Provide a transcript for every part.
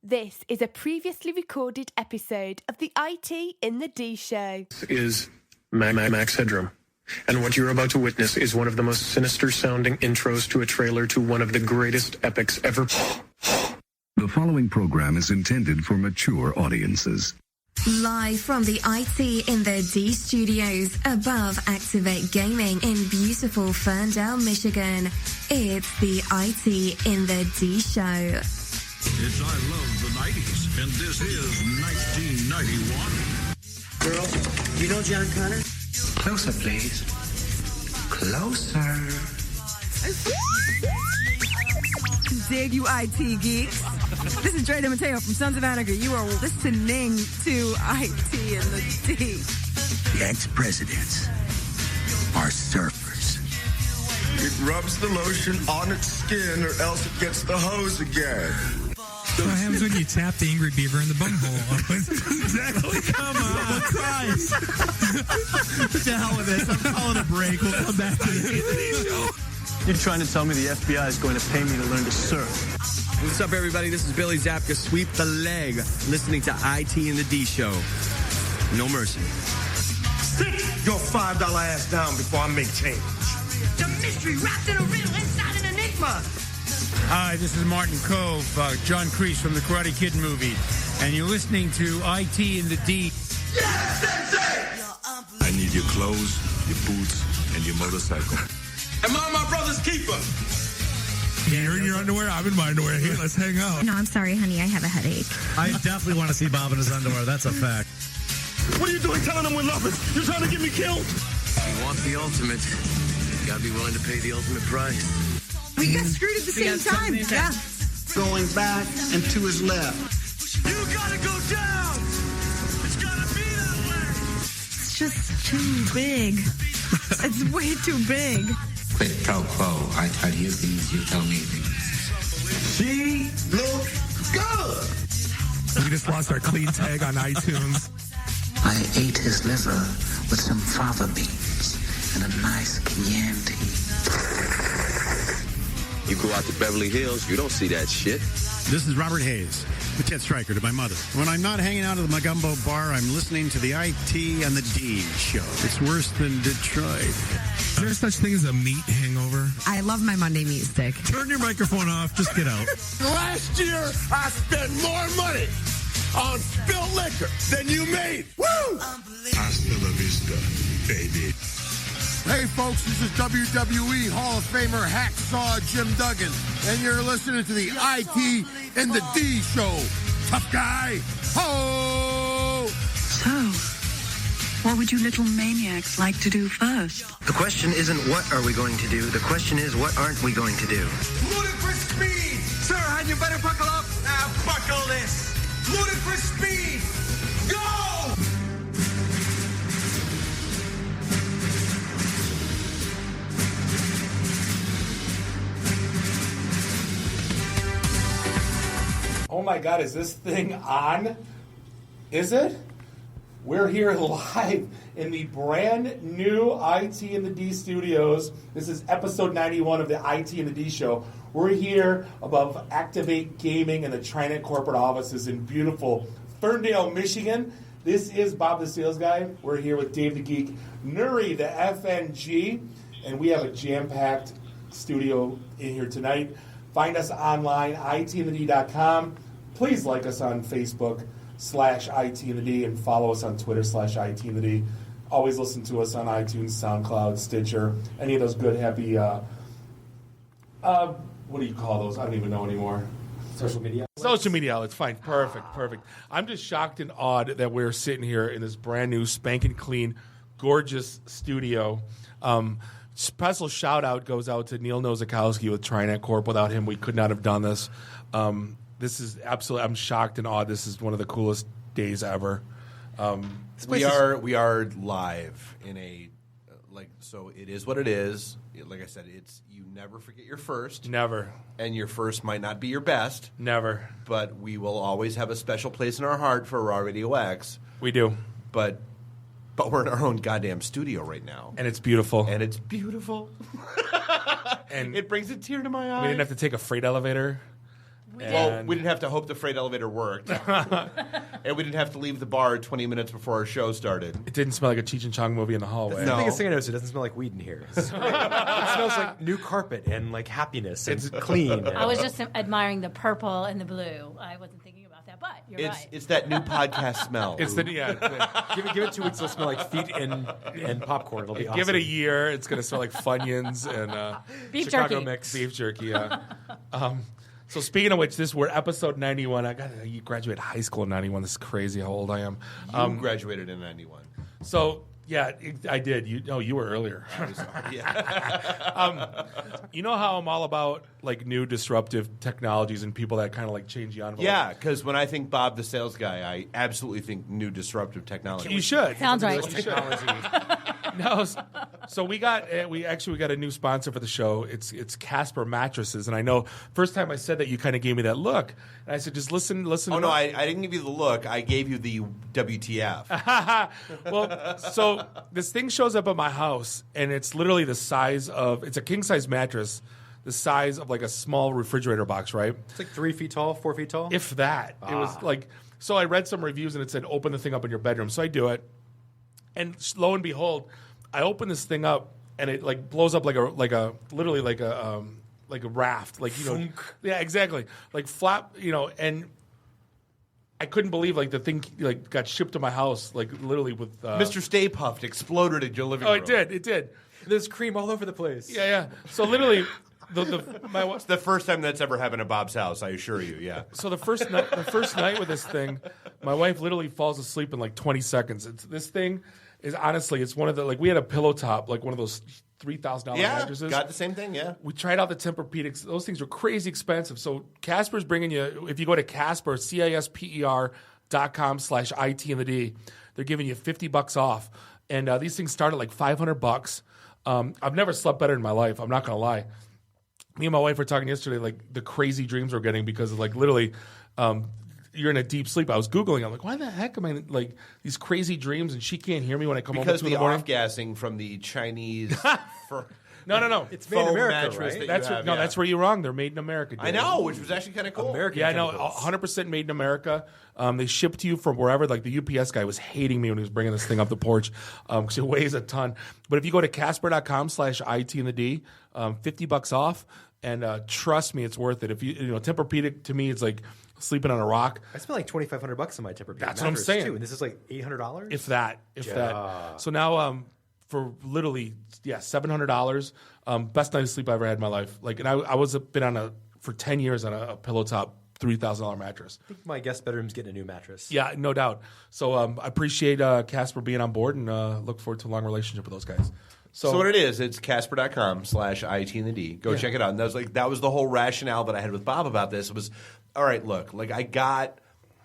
This is a previously recorded episode of the IT in the D Show. This is Max Headroom, and what you're about to witness is one of the most sinister-sounding intros to a trailer to one of the greatest epics ever. The following program is intended for mature audiences. Live from the IT in the D studios above Activate Gaming in beautiful Ferndale, Michigan, it's the IT in the D Show. It's I Love the 90s, and this is 1991. Girl, you know John Connor? Closer, please. Closer. Dig you IT geeks. This is Dre Mateo from Sons of Anarchy. You are listening to IT in the D. The ex-presidents are surfers. It rubs the lotion on its skin or else it gets the hose again. What happens when you tap the angry beaver in the bunghole? Exactly. Come on. Christ. What the hell with this? I'm calling a break. We'll come back to this. You're trying to tell me the FBI is going to pay me to learn to surf. What's up, everybody? This is Billy Zapka. Sweep the leg. Listening to IT in the D Show. No mercy. Sit your $5 ass down before I make change. The mystery wrapped in a riddle inside an enigma. Hi, this is Martin Cove, John Kreese from the Karate Kid movie, and you're listening to IT in the D. Yes, Sensei! I need your clothes, your boots, and your motorcycle. Am I my brother's keeper? You're in your underwear? I'm in my underwear. Here, let's hang out. No, I'm sorry, honey. I have a headache. I definitely want to see Bob in his underwear. That's a fact. What are you doing telling them we're lovers? You're trying to get me killed? You want the ultimate. You gotta be willing to pay the ultimate price. We got screwed at the same time. Yeah. Going back and to his left. You gotta go down! It's gotta be that way! It's just too big. It's way too big. Quid pro quo. I tell you things, you tell me things. She looks good! We just lost our clean tag on iTunes. I ate his liver with some fava beans and a nice Chianti. You go out to Beverly Hills, you don't see that shit. This is Robert Hayes, the Ted Stryker to my mother. When I'm not hanging out at the Magumbo bar, I'm listening to the IT and the D Show. It's worse than Detroit. Is there such thing as a meat hangover? I love my Monday meat stick. Turn your microphone off. Just get out. Last year, I spent more money on spilled liquor than you made. Woo! Hasta la vista, baby. Hey, folks, this is WWE Hall of Famer Hacksaw Jim Duggan, and you're listening to the IT in the D Show. Tough guy. Ho! So, what would you little maniacs like to do first? The question isn't what are we going to do. The question is what aren't we going to do. Ludicrous speed! Sir, had you better buckle up? Now buckle this. Ludicrous speed! Go! Oh my God, is this thing on? Is it? We're here live in the brand new IT in the D studios. This is episode 91 of the IT in the D show. We're here above Activate Gaming in the Trinet corporate offices in beautiful Ferndale, Michigan. This is Bob the Sales Guy. We're here with Dave the Geek, Nuri the FNG, and we have a jam-packed studio in here tonight. Find us online, itinthed.com. Please like us on Facebook /ITinthD and follow us on Twitter /ITinthD. Always listen to us on iTunes, SoundCloud, Stitcher, any of those good, happy, what do you call those? I don't even know anymore. Social media? Social media outlets, fine. Perfect. I'm just shocked and awed that we're sitting here in this brand new, spanking clean, gorgeous studio. Special shout out goes out to Neil Nozakowski with Trinet Corp. Without him, we could not have done this. This is absolutely, I'm shocked and awed. This is one of the coolest days ever. We are live in a, so it is what it is. Like I said, it's, you never forget your first. Never. And your first might not be your best. Never. But we will always have a special place in our heart for Raw Radio X. We do. But we're in our own goddamn studio right now. And it's beautiful. And it brings a tear to my eye. We didn't have to take a freight elevator. Well, we didn't have to hope the freight elevator worked. And we didn't have to leave the bar 20 minutes before our show started. It didn't smell like a Cheech and Chong movie in the hallway. The biggest thing I noticed, it doesn't smell like weed in here. It smells like new carpet and like happiness. It's clean. I was just admiring the purple and the blue. I wasn't thinking about that, but you're right. It's that new podcast smell. It's the give it 2 weeks, it'll smell like feet and popcorn. It'll be awesome. Give it a year, it's going to smell like Funyuns and beef Chicago jerky. mix. Beef jerky, yeah. So speaking of which, we're episode 91. You graduated high school in 91. This is crazy how old I am. You graduated in 91. So, yeah, I did. You were earlier. You know how I'm all about like new disruptive technologies and people that kind of like change the envelope? Yeah, because when I think Bob the sales guy, I absolutely think new disruptive technology. You should. Sounds right. No, so we got a new sponsor for the show. It's Casper mattresses, and I know first time I said that you kind of gave me that look, and I said just listen. Oh no, I didn't give you the look. I gave you the WTF. Well, so this thing shows up at my house, and it's literally the size of it's a king size mattress, the size of like a small refrigerator box, right? It's like 3 feet tall, 4 feet tall. If that, it was like. So I read some reviews, and it said open the thing up in your bedroom. So I do it. And lo and behold, I open this thing up, and it like blows up like a raft, like yeah, exactly, like flap, and I couldn't believe like the thing like got shipped to my house, like literally with Mr. Stay Puft exploded in your living room. Oh, it did. There's cream all over the place. Yeah. So literally, it's the first time that's ever happened at Bob's house. I assure you. Yeah. So the first night with this thing, my wife literally falls asleep in like 20 seconds. This thing is honestly, it's one of the we had a pillow top, like one of those $3,000 mattresses. Got the same thing. Yeah. We tried out the Tempur-Pedics. Those things were crazy expensive. So Casper's bringing you. If you go to Casper, CASPER.com/IT in the D, they're giving you $50 off, and these things start at like $500. I've never slept better in my life. I'm not gonna lie. Me and my wife were talking yesterday, like the crazy dreams we're getting because of like literally, you're in a deep sleep. I was Googling. I'm like, why the heck am I like these crazy dreams? And she can't hear me when I come home. Because in the the morning. off-gassing from the Chinese. No. It's made in America, right? That's where you're wrong. They're made in America. Dude. I know, which was actually kind of cool. American. Yeah, I know. 100% made in America. They ship to you from wherever. Like the UPS guy was hating me when he was bringing this thing up the porch because it weighs a ton. But if you go to Casper.com/IT in the D, $50 off. And trust me, it's worth it. If you Tempur-Pedic to me, it's like sleeping on a rock. I spent like $2,500 on my Tempur-Pedic. That's what I'm saying. Too, and this is like $800. If that. So now, for literally, $700. Best night of sleep I ever had in my life. Like, and I was been for 10 years on a pillow top $3,000 mattress. I think my guest bedroom's getting a new mattress. Yeah, no doubt. So I appreciate Casper being on board and look forward to a long relationship with those guys. So what it is, it's Casper.com/IT in the D. Go check it out. And that was the whole rationale that I had with Bob about this. It was, all right, look, like I got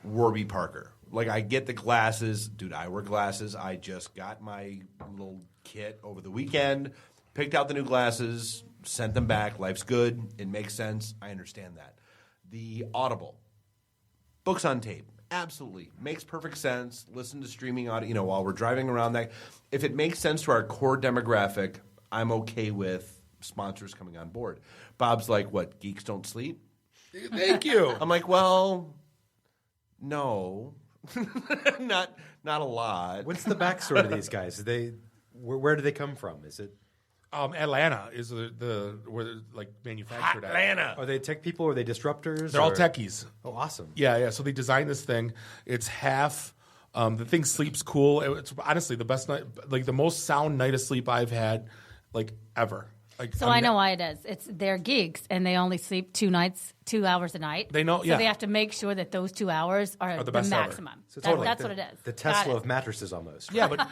Warby Parker. Like I get the glasses. Dude, I wear glasses. I just got my little kit over the weekend, picked out the new glasses, sent them back. Life's good. It makes sense. I understand that. The Audible. Books on tape. Absolutely. Makes perfect sense. Listen to streaming audio, while we're driving around that. If it makes sense to our core demographic, I'm okay with sponsors coming on board. Bob's like, what, geeks don't sleep? Thank you. I'm like, well, no. not a lot. What's the backstory to these guys? Where do they come from? Is it Atlanta is the where they're like manufactured. Atlanta. Are they tech people? Or are they disruptors? They're all techies. Oh, awesome. Yeah. So they designed this thing. It's half. The thing sleeps cool. It's honestly the best night, like the most sound night of sleep I've had, like ever. So I know why it is. They're geeks and they only sleep 2 hours a night. They know, So they have to make sure that those 2 hours are the maximum. So that's what it is. The Tesla of mattresses almost. Yeah, but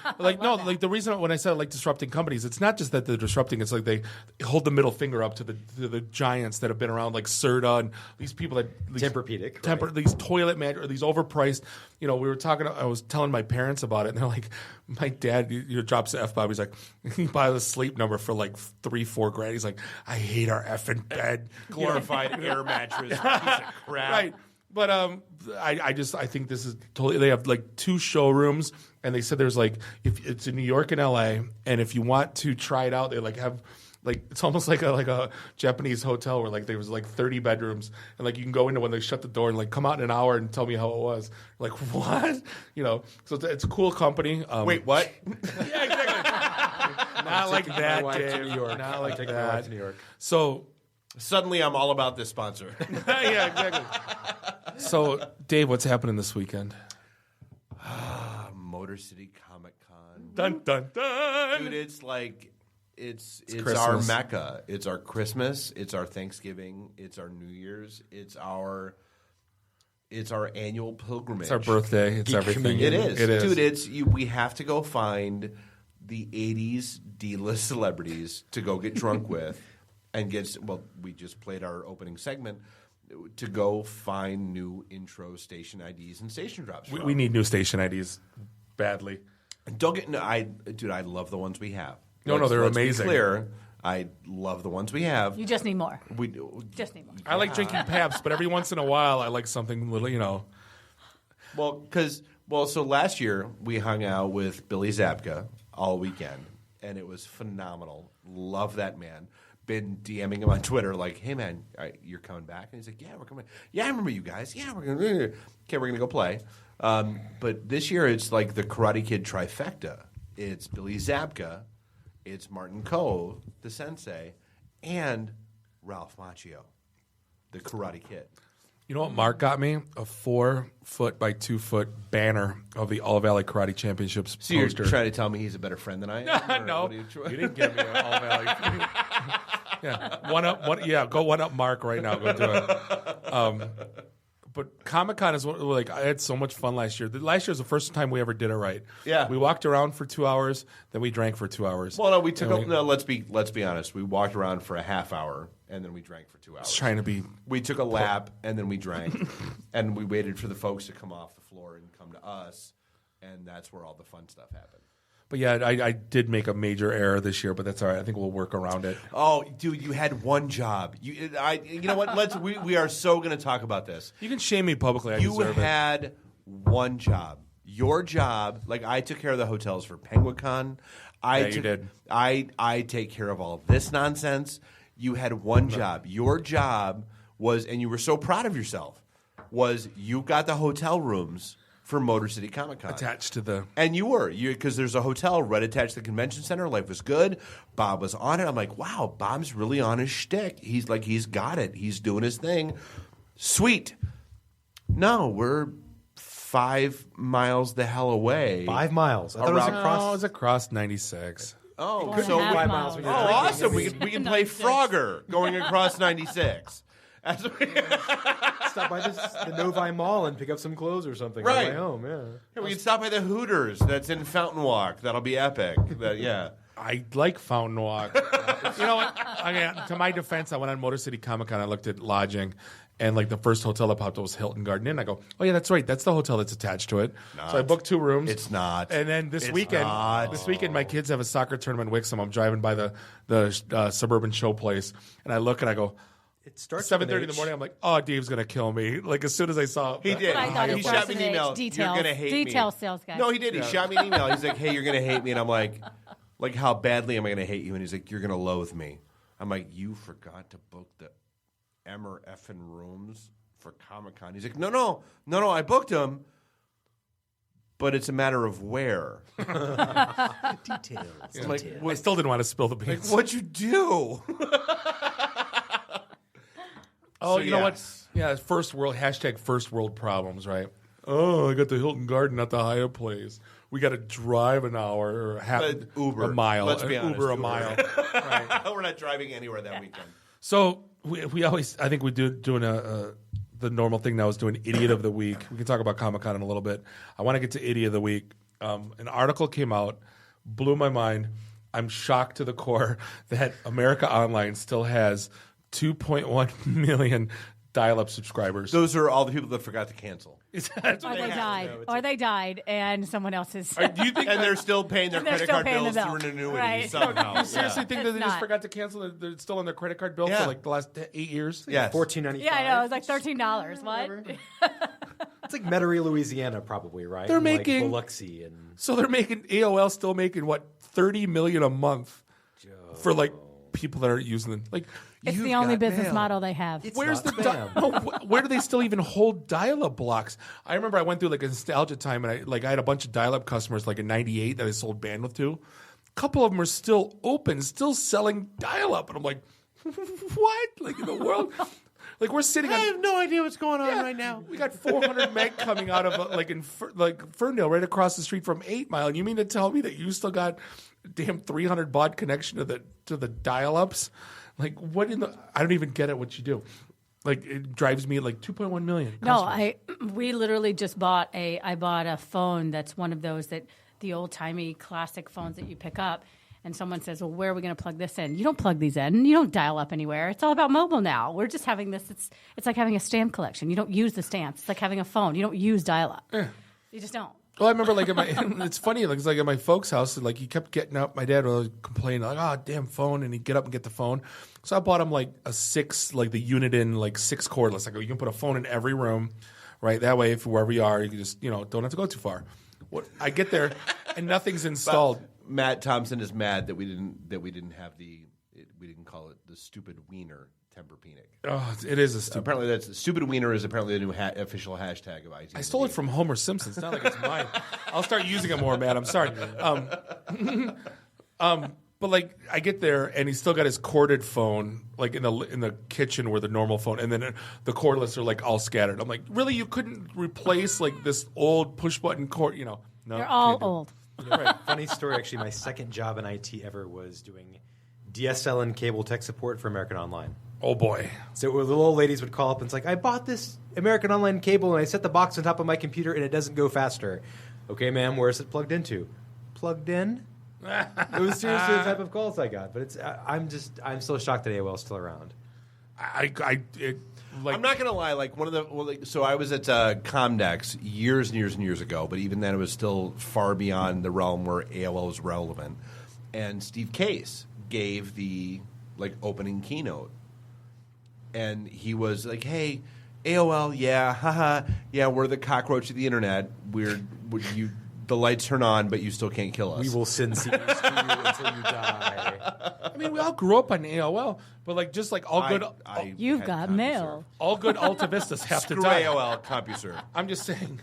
the reason when I said like disrupting companies, it's not just that they're disrupting. It's like they hold the middle finger up to the giants that have been around, like Serta and these people that Tempur-Pedic, these toilet mattresses, these overpriced. We were talking. I was telling my parents about it, and they're like, "My dad, drops the F-bomb. He's like, he buys a Sleep Number for like $3-4 grand. He's like, I hate our effing bed, glorified air mattress, piece of crap." Right. But I think this is totally. They have like 2 showrooms, and they said there's like if it's in New York and LA, and if you want to try it out, they like have Like it's almost like a Japanese hotel where like there was like 30 bedrooms and like you can go into when they shut the door and like come out in an hour and tell me how it was. Like what? So it's a cool company. Wait, what? Yeah, exactly. Not like that, Dave. New York. Not like my that. wife to New York. So suddenly I'm all about this sponsor. yeah, exactly. So Dave, what's happening this weekend? Motor City Comic Con. Dun dun dun. Dude, it's like it's Christmas. our Mecca. It's our Christmas. It's our Thanksgiving. It's our New Year's. It's our annual pilgrimage. It's our birthday. It's everything. It is. It is. Dude, we have to go find the 80s D-list celebrities to go get drunk with and we just played our opening segment to go find new intro station IDs and station drops. We need new station IDs badly. Don't get I love the ones we have. No, they're amazing. Be clear, I love the ones we have. You just need more. We just need more. I like drinking Pabst, but every once in a while I like something little, So last year we hung out with Billy Zabka all weekend, and it was phenomenal. Love that man. Been DMing him on Twitter like, "Hey man, you're coming back?" And he's like, "Yeah, we're coming. Yeah, I remember you guys. Yeah, we're gonna go play." But this year it's like the Karate Kid trifecta. It's Billy Zabka, it's Martin Koh, the sensei, and Ralph Macchio, the Karate Kid. You know what Mark got me? A 4-foot by 2-foot banner of the All Valley Karate Championships So poster. you're trying to tell me he's a better friend than I am? No, you didn't give me an All Valley. Yeah, go one up Mark right now. Go do it. But Comic-Con is like I had so much fun last year. Last year was the first time we ever did it right. Yeah, we walked around for 2 hours, then we drank for 2 hours. Well, no, we took. Let's be honest. We walked around for a half hour and then we drank for 2 hours. Trying to be. We took a lap and then we drank, and we waited for the folks to come off the floor and come to us, and that's where all the fun stuff happened. But yeah, I did make a major error this year, but that's all right. I think we'll work around it. Oh, dude, you had one job. You know what? We are so going to talk about this. You can shame me publicly. You had one job. Your job, like I took care of the hotels for PenguinCon. You did. I take care of all of this nonsense. You had one job. Your job was, and you were so proud of yourself, was you got the hotel rooms for Motor City Comic Con. Attached to the... And you were. Because there's a hotel right attached to the convention center. Life was good. Bob was on it. I'm like, wow, Bob's really on his shtick. He's got it. He's doing his thing. Sweet. No, we're 5 miles the hell away. 5 miles. I thought it was across. No, it was across 96. Oh, so 5 miles. Oh, awesome. We can play Frogger going across 96. Stop by the Novi Mall and pick up some clothes or something right. on the way home. Yeah, we can stop by the Hooters that's in Fountain Walk. That'll be epic. I like Fountain Walk. You know what? To my defense, I went on Motor City Comic Con. I looked at lodging, and like the first hotel that popped up was Hilton Garden Inn. I go, oh yeah, that's right. That's the hotel that's attached to it. So I booked 2 rooms. It's not. And then this weekend, my kids have a soccer tournament in Wixom. I'm driving by the suburban show place, and I look and I go. It starts 7:30 in the morning. I'm like, oh, Dave's gonna kill me. Like as soon as I saw, he did. He shot me an email. You're gonna hate me. Detail sales guy. No, he did. He shot me an email. He's like, hey, you're gonna hate me, and I'm like, how badly am I gonna hate you? And he's like, you're gonna loathe me. I'm like, you forgot to book the Emmer effing rooms for Comic Con. He's like, no, I booked them. But it's a matter of where. Details. I'm like, I still didn't want to spill the beans. Like, what'd you do? Oh, you know what? Yeah, first world problems, right? Oh, I got the Hilton Garden at the Hyatt place. We got to drive an hour or Uber. a mile. Let's be honest. Uber a mile. Right. We're not driving anywhere that weekend. So we always, I think we doing the normal thing now is doing Idiot of the Week. We can talk about Comic-Con in a little bit. I want to get to Idiot of the Week. An article came out, blew my mind. I'm shocked to the core that America Online still has 2.1 million dial-up subscribers. Those are all the people that forgot to cancel. Or they died, and someone else is. Do you think and they're still paying their credit card bills through an annuity right. somehow? You seriously think that they just forgot to cancel? They're still on their credit card bill for like the last 8 years? Yeah, $14.95. Yeah, I know. It was like $13. What? It's like Metairie, Louisiana, probably, right? They're making Biloxi and so they're making AOL still making what $30 million a month for like people that are using them. Like, It's you've the only got business mail. model they have. Where's the where do they still even hold dial-up blocks? I remember I went through like a nostalgia time, and I had a bunch of dial-up customers like in '98 that I sold bandwidth to. A couple of them are still open, still selling dial-up, and I'm like, what? Like in the world? Like we're sitting. I have no idea what's going on right now. We got 400 meg coming out of Ferndale, right across the street from 8 Mile. And you mean to tell me that you still got a damn 300 baud connection to the dial-ups? Like what in the? I don't even get it. What you do? Like it drives me like 2.1 million. No, we literally just I bought a phone that's one of those that the old timey classic phones that you pick up. And someone says, well, where are we going to plug this in? You don't plug these in. You don't dial up anywhere. It's all about mobile now. We're just having this. It's like having a stamp collection. You don't use the stamps. It's like having a phone. You don't use dial up. You just don't. Well, I remember like it's funny. Like, it's like at my folks' house, like he kept getting up. My dad would complain like, "Oh, damn phone," and he'd get up and get the phone. So I bought him like a 6, like the unit in like 6 cordless. Like you can put a phone in every room, right? That way, if wherever you are, you can just don't have to go too far. I get there and nothing's installed. But Matt Thompson is mad that we didn't have we didn't call it the stupid wiener Tempur-Pedic. Oh, it is a stupid. Apparently, that's stupid wiener is apparantly the new official hashtag of IT. I stole it from Homer Simpson. It's not like it's mine. I'll start using it more, Matt. I'm sorry. But like I get there and he's still got his corded phone like in the kitchen where the normal phone, and then the cordless are like all scattered. I'm like, really? You couldn't replace like this old push button cord? No, they're all old. Right. Funny story, actually. My second job in IT ever was doing DSL and cable tech support for American Online. Oh, boy. So the little old ladies would call up and it's like, I bought this American Online cable and I set the box on top of my computer and it doesn't go faster. Okay, ma'am, where is it plugged into? Plugged in? It was seriously the type of calls I got. But I'm still shocked that AOL's still around. I'm not gonna lie. Like so I was at Comdex years and years and years ago, but even then it was still far beyond the realm where AOL was relevant. And Steve Case gave the opening keynote, and he was like, "Hey, AOL, yeah, haha, yeah, we're the cockroach of the internet. The lights turn on, but you still can't kill us. We will send CDs to you until you die." I mean, we all grew up on AOL, but just like all good, you've got mail. All good Alta Vistas have to Screw die. AOL, CompuServe. I'm just saying,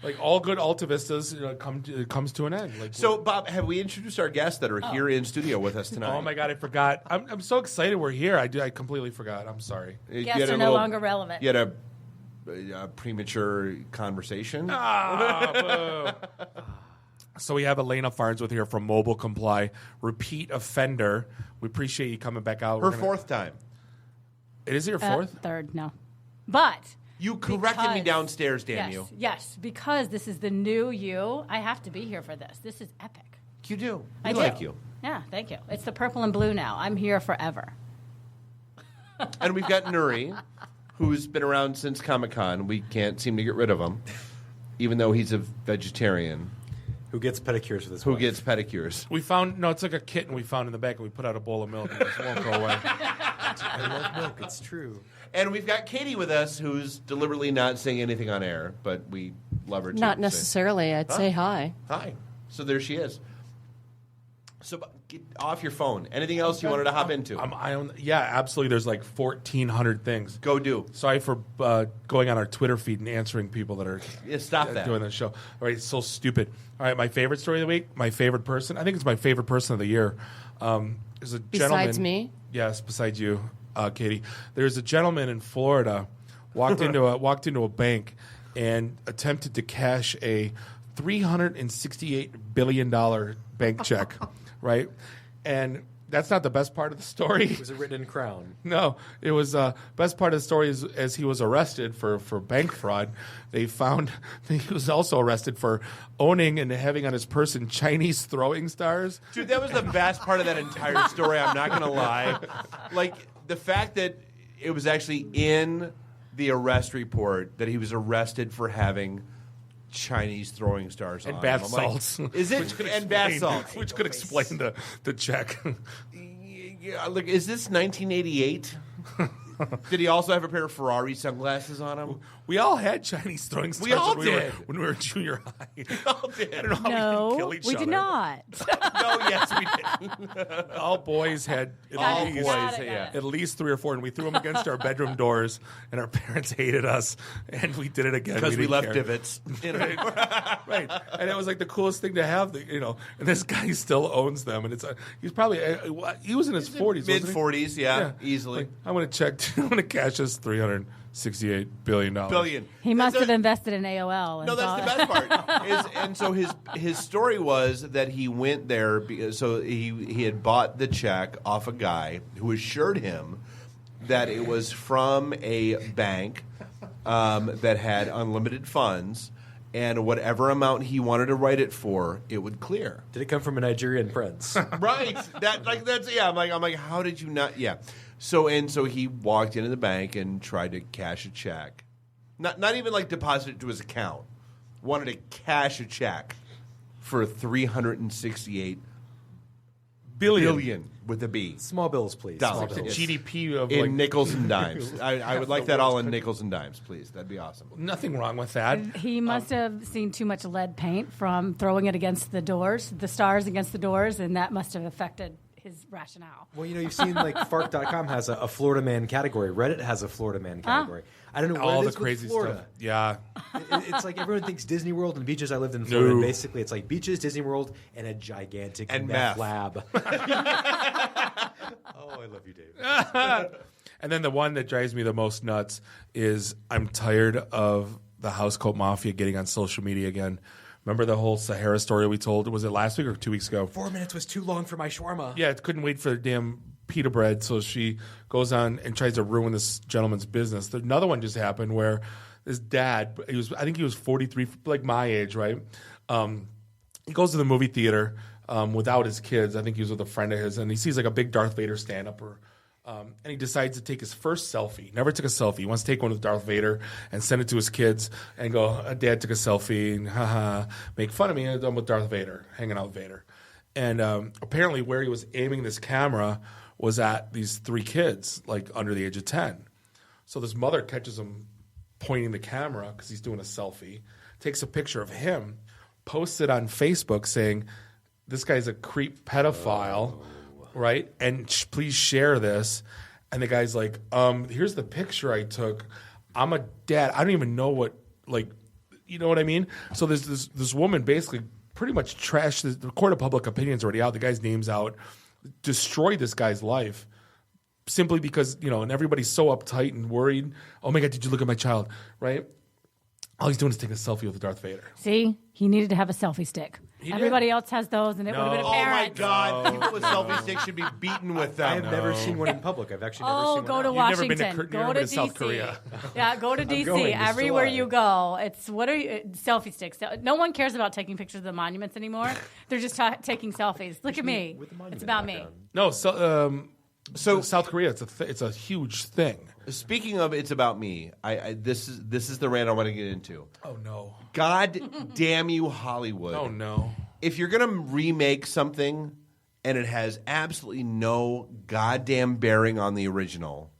like all good Alta Vistas comes to an end. So, Bob, have we introduced our guests that are here in studio with us tonight? Oh my God, I forgot. I'm so excited we're here. I completely forgot. I'm sorry. Guests are no longer relevant. You had a premature conversation. So we have Elaina Farnsworth here from Mobile Comply, repeat offender. We appreciate you coming back out. Her fourth time. It is your fourth? Third, no. But you corrected me downstairs, damn you. Yes, because this is the new you. I have to be here for this. This is epic. You do. I do. Like you. Yeah, thank you. It's the purple and blue now. I'm here forever. And we've got Nuri, who's been around since Comic-Con. We can't seem to get rid of him, even though he's a vegetarian. Who gets pedicures with his Who wife. gets pedicures. We found, it's like a kitten we found in the back, and we put out a bowl of milk, and it just won't go away. I love milk. It's true. And we've got Katie with us, who's deliberately not saying anything on air, but we love her too. Not necessarily. I'd say hi. Hi. So there she is. So get off your phone. Anything else you wanted to hop into? Yeah, absolutely. There's like 1,400 things. Go do. Sorry for going on our Twitter feed and answering people that are stop that. Doing the show. All right, it's so stupid. All right, my favorite story of the week, my favorite person. I think it's my favorite person of the year. Is a gentleman. Besides me? Yes, besides you, Katie. There's a gentleman in Florida walked into a bank and attempted to cash a $368 billion bank check. Right? And that's not the best part of the story. Was it written in crown? No. It was best part of the story is as he was arrested for bank fraud, they found that he was also arrested for owning and having on his person Chinese throwing stars. Dude, that was the best part of that entire story. I'm not going to lie. Like, the fact that it was actually in the arrest report that he was arrested for having Chinese throwing stars and on bath him. salts. Like, is it and bath salts, which could explain the check. Yeah, look, is this 1988? Did he also have a pair of Ferrari sunglasses on him? We all had Chinese throwing stars We all did. when we were in junior high. We all did. I don't know how we didn't kill each we other. did not. No, yes, we did. All boys had at least 3 or 4, and we threw them against our bedroom doors, and our parents hated us, and we did it again Because we didn't left care. divots. Right, and it was like the coolest thing to have. And this guy still owns them, and he's probably he was in his 40s, Mid-40s, yeah, easily. Like, I'm going to cash this $368 billion. He must have invested in AOL. No, that's the best part. And so his story was that he went there so he had bought the check off a guy who assured him that it was from a bank that had unlimited funds, and whatever amount he wanted to write it for, it would clear. Did it come from a Nigerian prince? Right. I'm like, how did you not? Yeah. So he walked into the bank and tried to cash a check. Not even like deposit it to his account. Wanted to cash a check for $368 billion with a B. Small bills, please. Dollars. The GDP of in nickels and dimes. I would like that all in nickels and dimes, please. That'd be awesome. Nothing wrong with that. He must have seen too much lead paint from throwing it against the doors, the stars against the doors, and that must have affected his rationale. Well, you've seen like Fark.com has a Florida man category. Reddit has a Florida man category. I don't know what all it the is crazy with Florida. stuff. Yeah, it's like everyone thinks Disney World and beaches. I lived in Florida. No. And basically, it's like beaches, Disney World, and a gigantic meth lab. Oh, I love you, Dave. And then the one that drives me the most nuts is I'm tired of the housecoat mafia getting on social media again. Remember the whole Sahara story we told? Was it last week or 2 weeks ago? 4 minutes was too long for my shawarma. Yeah, couldn't wait for the damn pita bread, so she goes on and tries to ruin this gentleman's business. Another one just happened where his dad, I think he was 43, like my age, right? He goes to the movie theater without his kids. I think he was with a friend of his, and he sees like a big Darth Vader stand-up, and he decides to take his first selfie. Never took a selfie. He wants to take one with Darth Vader and send it to his kids and go, Dad took a selfie, and haha, make fun of me. I'm with Darth Vader, hanging out with Vader. And apparently where he was aiming this camera was at these 3 kids, like under the age of 10. So this mother catches him pointing the camera because he's doing a selfie, takes a picture of him, posts it on Facebook saying, this guy's a creep pedophile, right? And please share this. And the guy's like, here's the picture I took. I'm a dad. I don't even know what, like, you know what I mean? So there's this woman basically pretty much trashed, the court of public opinion's already out, the guy's name's out, destroyed this guy's life simply because, and everybody's so uptight and worried. Oh my God, did you look at my child, right? All he's doing is taking a selfie with Darth Vader. See, he needed to have a selfie stick. He Everybody else has those, and it would have been Oh my apparent. God! People with selfie sticks should be beaten with them. I have never seen one in public. I've actually never seen one. Go to out. Washington. You've Go never to been to South DC. Korea. Yeah, go to I'm DC. going this Everywhere July. you go, it's selfie sticks. No one cares about taking pictures of the monuments anymore. They're just taking selfies. Look at me. It's about me. No, so South Korea, it's a huge thing. Speaking of, it's about me. This is the rant I want to get into. Oh no! God damn you, Hollywood! Oh no! If you're gonna remake something and it has absolutely no goddamn bearing on the original,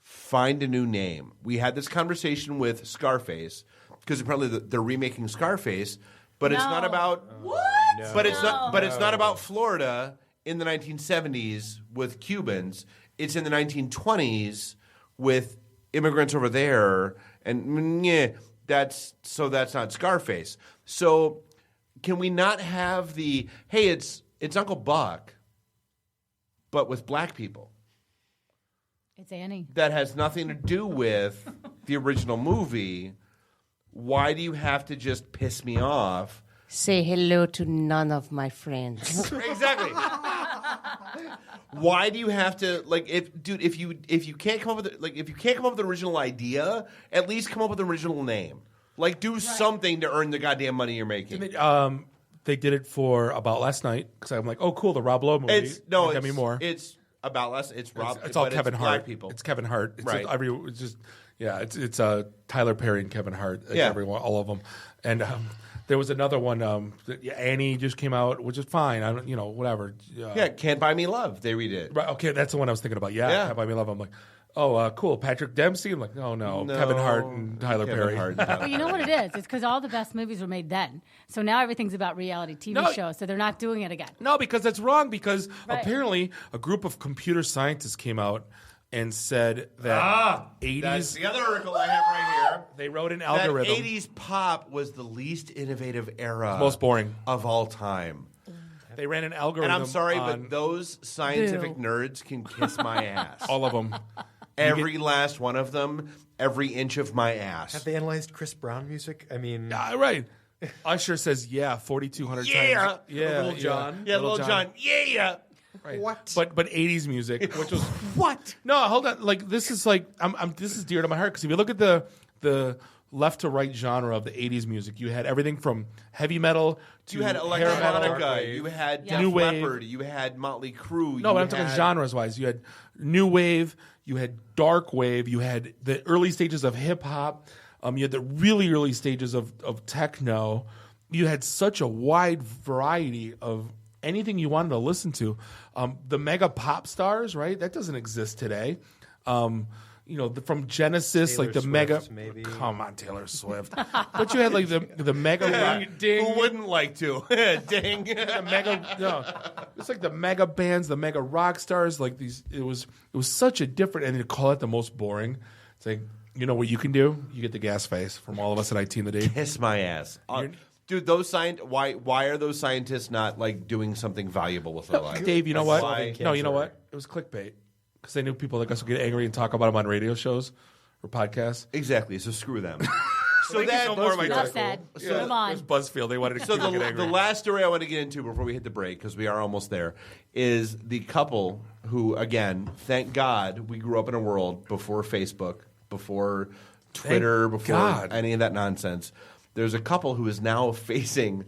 find a new name. We had this conversation with Scarface because apparently they're remaking Scarface, but it's not about what? No. But it's not about Florida in the 1970s with Cubans. It's in the 1920s with immigrants over there, and that's not Scarface. So can we not have the it's Uncle Buck, but with black people? It's Annie. That has nothing to do with the original movie. Why do you have to just piss me off? Say hello to none of my friends. Exactly. Why do you have to if you can't come up with the original idea, at least come up with the original name. Like do something to earn the goddamn money you're making. They did it for About Last Night because I'm like, oh cool, the Rob Lowe movie. Get me more. It's About Last. It's Rob. It's all Kevin Hart. Black people. It's Kevin Hart. It's right. It's Tyler Perry and Kevin Hart. It's Yeah. everyone, all of them. And there was another one. Annie just came out, which is fine. I don't, whatever. Can't Buy Me Love. They redid. Right. Okay, that's the one I was thinking about. Yeah. Yeah. Can't Buy Me Love. I'm like, oh, cool, Patrick Dempsey. I'm like, no, Kevin Hart and Tyler Perry. Well, you know what it is? It's because all the best movies were made then. So now everything's about reality TV shows. So they're not doing it again. No, because that's wrong. Because apparently a group of computer scientists came out and said that 80s. That's the other article I have right here. They wrote an algorithm. That 80s pop was the least innovative era. Most boring. Of all time. They ran an algorithm. And I'm sorry, but those scientific nerds can kiss my ass. All of them. Every last one of them, every inch of my ass. Have they analyzed Chris Brown music? I mean... right. Usher says, 4,200 times. Yeah. Yeah. Little John. Yeah, Little John. Yeah. Right. What? But 80s music, which was... What? No, hold on. Like, this is like... this is dear to my heart, because if you look at the left to right genre of the 80s music, you had everything from heavy metal to You had hair electronica, metal, you had New Def wave. Leppard, you had Motley Crue. No, but I'm talking genres-wise. You had new wave, you had dark wave, you had the early stages of hip-hop, you had the really early stages of techno. You had such a wide variety of anything you wanted to listen to. The mega pop stars, right? That doesn't exist today. From Genesis, Taylor like the Swift, mega. maybe. Come on, Taylor Swift. But you had like the mega ding. Who wouldn't like to? Ding. The mega, it's like the mega bands, the mega rock stars. Like these, it was such a different. And to call it the most boring, it's like, you know what you can do? You get the gas face from all of us at IT in the D. Kiss my ass. Dude, those why are those scientists not like doing something valuable with their life? Dave, you know what? Why? No, you know what? It was clickbait. Because they knew people like us would get angry and talk about them on radio shows or podcasts. Exactly, so screw them. So that Enough said. Yeah, Move on. it was BuzzFeed. They wanted to So get angry. the last story I want to get into before we hit the break, because we are almost there, is the couple who, again, thank God we grew up in a world before Facebook, before Twitter, before any of that nonsense. There's a couple who is now facing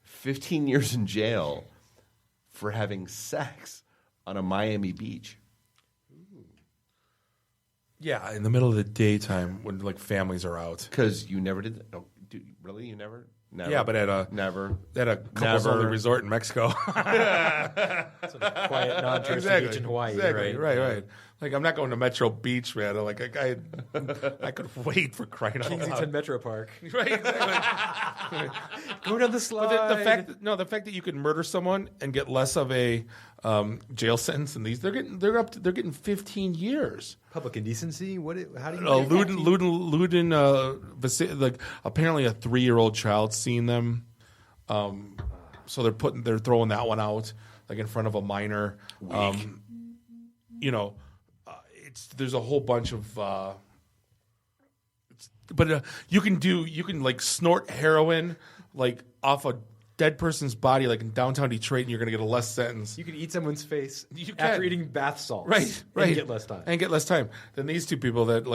15 years in jail for having sex on a Miami beach. Yeah, in the middle of the daytime when like families are out. Because you never did that. Oh, really? You never? Never. Yeah, but at a couples only resort in Mexico. It's a quiet, non-touristy beach in Hawaii. Exactly. Right. Like, I'm not going to Metro Beach, man. Like, I could wait for crying out loud. Kensington Metro Park. Right, exactly. Go down the slide. But the fact that you can murder someone and get less of a jail sentence than these, they're getting 15 years. Public indecency? How do you? Luden, like apparently a 3-year-old child seen them, so they're throwing that one out like in front of a minor. There's a whole bunch of, but you can like snort heroin like off a dead person's body like in downtown Detroit, and you're going to get a less sentence. You can eat someone's face You after can. eating bath salts, right, and get less time. and get less time than these two people that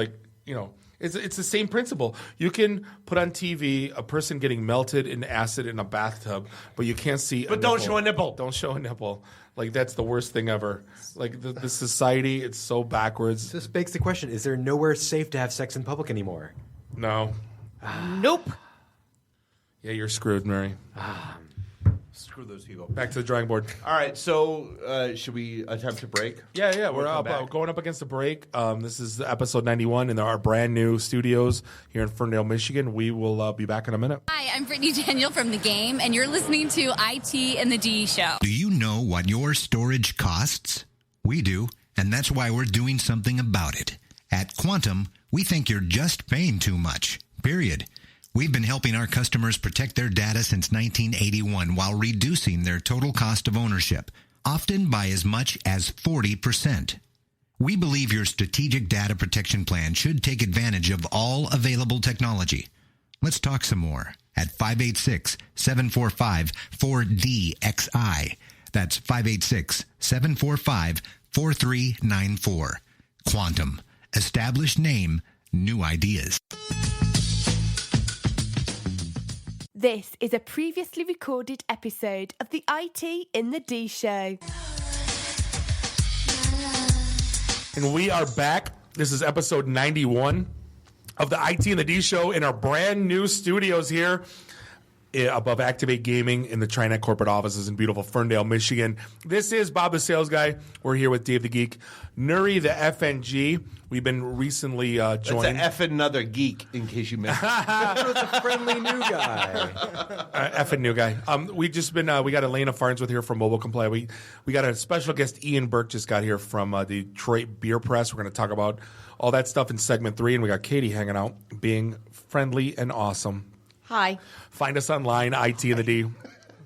it's the same principle. You can put on TV a person getting melted in acid in a bathtub, but you can't see. But don't show a nipple. Don't show a nipple. Like that's the worst thing ever. Like the society, it's so backwards. This begs the question: is there nowhere safe to have sex in public anymore? No. Nope. Yeah, you're screwed, Mary. Screw those people. Back to the drawing board. All right, so should we attempt to break? Yeah, We'll come back. going up against the break. This is episode 91 in our brand new studios here in Ferndale, Michigan. We will be back in a minute. Hi, I'm Brittany Daniel from The Game, and you're listening to IT and the D Show. Do you know what your storage costs? We do, and that's why we're doing something about it. At Quantum, we think you're just paying too much, period. We've been helping our customers protect their data since 1981 while reducing their total cost of ownership, often by as much as 40%. We believe your strategic data protection plan should take advantage of all available technology. Let's talk some more at 586-745-4DXI. That's 586-745-4394. Quantum. Established name, new ideas. This is a previously recorded episode of the IT in the D Show. And we are back. This is episode 91 of the IT in the D Show in our brand new studios here. above Activate Gaming in the TriNet corporate offices in beautiful Ferndale, Michigan. This is Bob the Sales Guy. We're here with Dave the Geek. Nuri the FNG. We've been recently joined. That's an effing another geek, in case you missed it. That was a friendly new guy. Effing new guy. We just been we got Elaina Farnsworth here from Mobile Comply. We got a special guest, Ian Burke, just got here from the Detroit Beer Press. We're going to talk about all that stuff in segment 3, and we got Katie hanging out, being friendly and awesome. Hi. Find us online, IT in the D.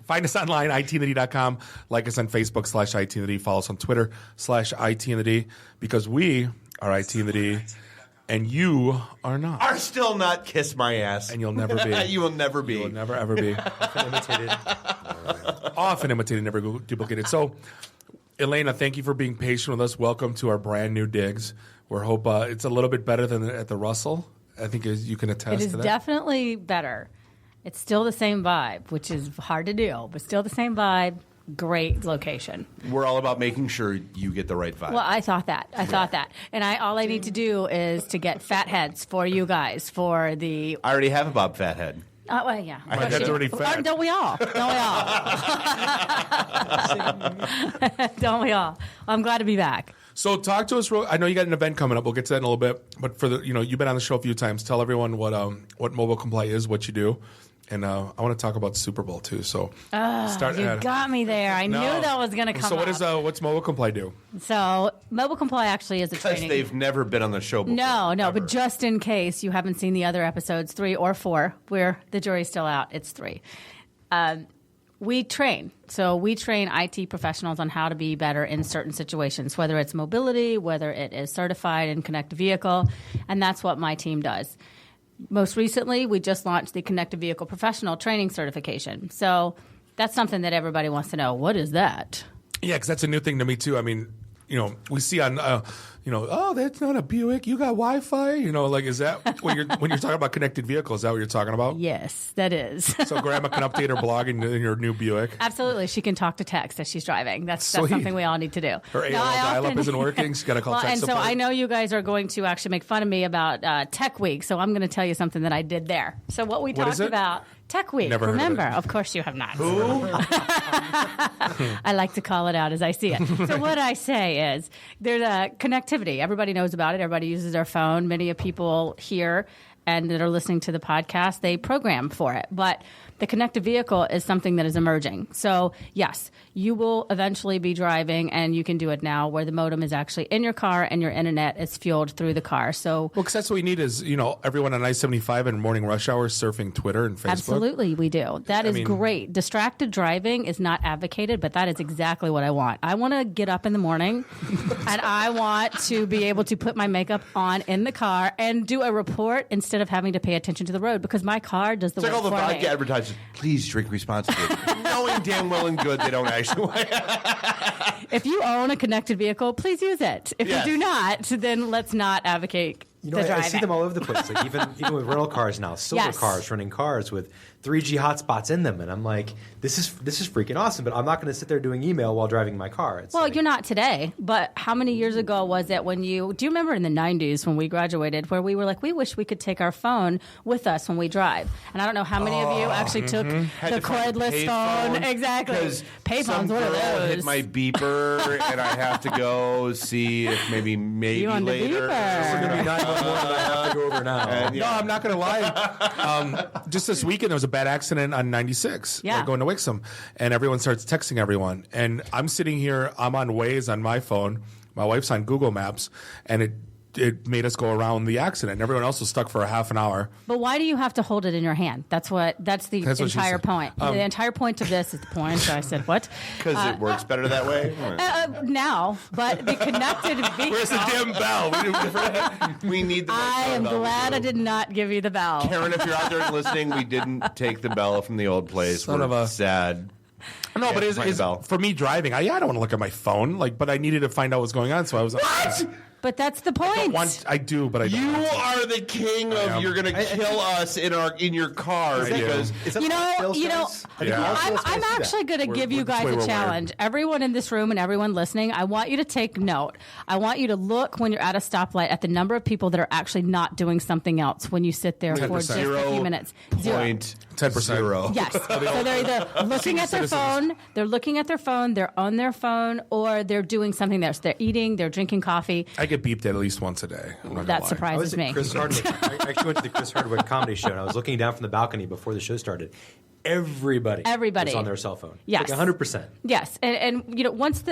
Find us online, itinthed.com. Like us on Facebook /IT in the D. Follow us on Twitter /IT in the D. Because we are IT in the D, and you are not. Are still not. Kiss my ass. And you'll never be. You will never be. You will never, ever be. Often imitated. Often imitated, never duplicated. So, Elaina, thank you for being patient with us. Welcome to our brand new digs. We hope it's a little bit better than at the Russell. I think you can attest to that. It is definitely better. It's still the same vibe, which is hard to do, but still the same vibe. Great location. We're all about making sure you get the right vibe. Well, I thought that. And all I need to do is to get fat heads for you guys for the... I already have a Bob Fathead. Well, yeah. My head's already fat. Don't we all? Don't we all? I'm glad to be back. So talk to us. I know you got an event coming up. We'll get to that in a little bit. But for you've been on the show a few times. Tell everyone what Mobile Comply is, what you do, and I want to talk about Super Bowl too. So you got me there. I knew that was going to come. So what's Mobile Comply do? So Mobile Comply actually is a training. They've never been on the show before. No, ever. but just in case you haven't seen the other episodes, 3 or 4, where the jury's still out, it's 3. We train. So we train IT professionals on how to be better in certain situations, whether it's mobility, whether it is certified and connected vehicle, and that's what my team does. Most recently, we just launched the Connected Vehicle Professional Training Certification. So that's something that everybody wants to know. What is that? Yeah, because that's a new thing to me too. I mean, we see on, oh, that's not a Buick. You got Wi-Fi. Is that when you're talking about connected vehicles? Is that what you're talking about? Yes, that is. So Grandma can update her blog in your new Buick. Absolutely, she can talk to text as she's driving. That's something we all need to do. Her AOL dial-up isn't working. She's got to call tech support. So I know you guys are going to actually make fun of me about Tech Week. So I'm going to tell you something that I did there. So what we talked about. Tech Week. Never Remember, heard of it. Of course you have not. Who? I like to call it out as I see it. So what I say is there's a connectivity. Everybody knows about it. Everybody uses their phone. Many of people here and that are listening to the podcast, they program for it. But the connected vehicle is something that is emerging. So, yes, you will eventually be driving, and you can do it now, where the modem is actually in your car and your internet is fueled through the car. So, because that's what we need is, everyone on I-75 in morning rush hour surfing Twitter and Facebook. Absolutely, we do. That is great. Distracted driving is not advocated, but that is exactly what I want. I want to get up in the morning, and I want to be able to put my makeup on in the car and do a report instead of having to pay attention to the road, because my car does the work for me. It's like all the vodka advertisers. Please drink responsibly. Knowing damn well and good they don't actually. If you own a connected vehicle, please use it. If you do not, then let's not advocate the driving. I see them all over the place. Like even with rental cars now, silver cars running cars with 3G hotspots in them, and I'm like, this is freaking awesome. But I'm not going to sit there doing email while driving my car. You're not today. But how many years ago was it when do you remember in the 90s when we graduated, where we were like, we wish we could take our phone with us when we drive? And I don't know how many of you actually took the cordless phone. Exactly. Payphones. What are those? Hit my beeper, and I have to go see if maybe you on later. The beeper. This is going to be 911. I have to go over now. No, I'm not going to lie. Just this weekend, there was a bad accident on 96 going to Wixom, and everyone starts texting everyone. And I'm sitting here, I'm on Waze on my phone. My wife's on Google Maps, and it made us go around the accident. And everyone else was stuck for a half an hour. But why do you have to hold it in your hand? That's the entire point. The entire point of this is the point. So I said, what? Because it works better that way? Now, but the connected vehicle. Where's the damn bell? We need the I am glad I did not give you the bell. Karen, if you're out there listening, we didn't take the bell from the old place. We're sad. No, but it's for me driving. I don't want to look at my phone, but I needed to find out what's going on, so I was like, what? But that's the point. I do, but I don't. You are the king of you're going to kill us in your car because I'm actually going to give you guys a challenge. Everyone in this room and everyone listening, I want you to take note. I want you to look when you're at a stoplight at the number of people that are actually not doing something else when you sit there for just a few minutes. 0.2. 10%. Zero. Yes. So they're either looking at their phone, they're on their phone, or they're doing something else. They're eating, they're drinking coffee. I get beeped at least once a day. I'm not gonna That lie. surprises I was me. at Chris Hardwick. I actually went to the Chris Hardwick comedy show, and I was looking down from the balcony before the show started. Everybody was on their cell phone. Yes. Like 100%. Yes, and you know, once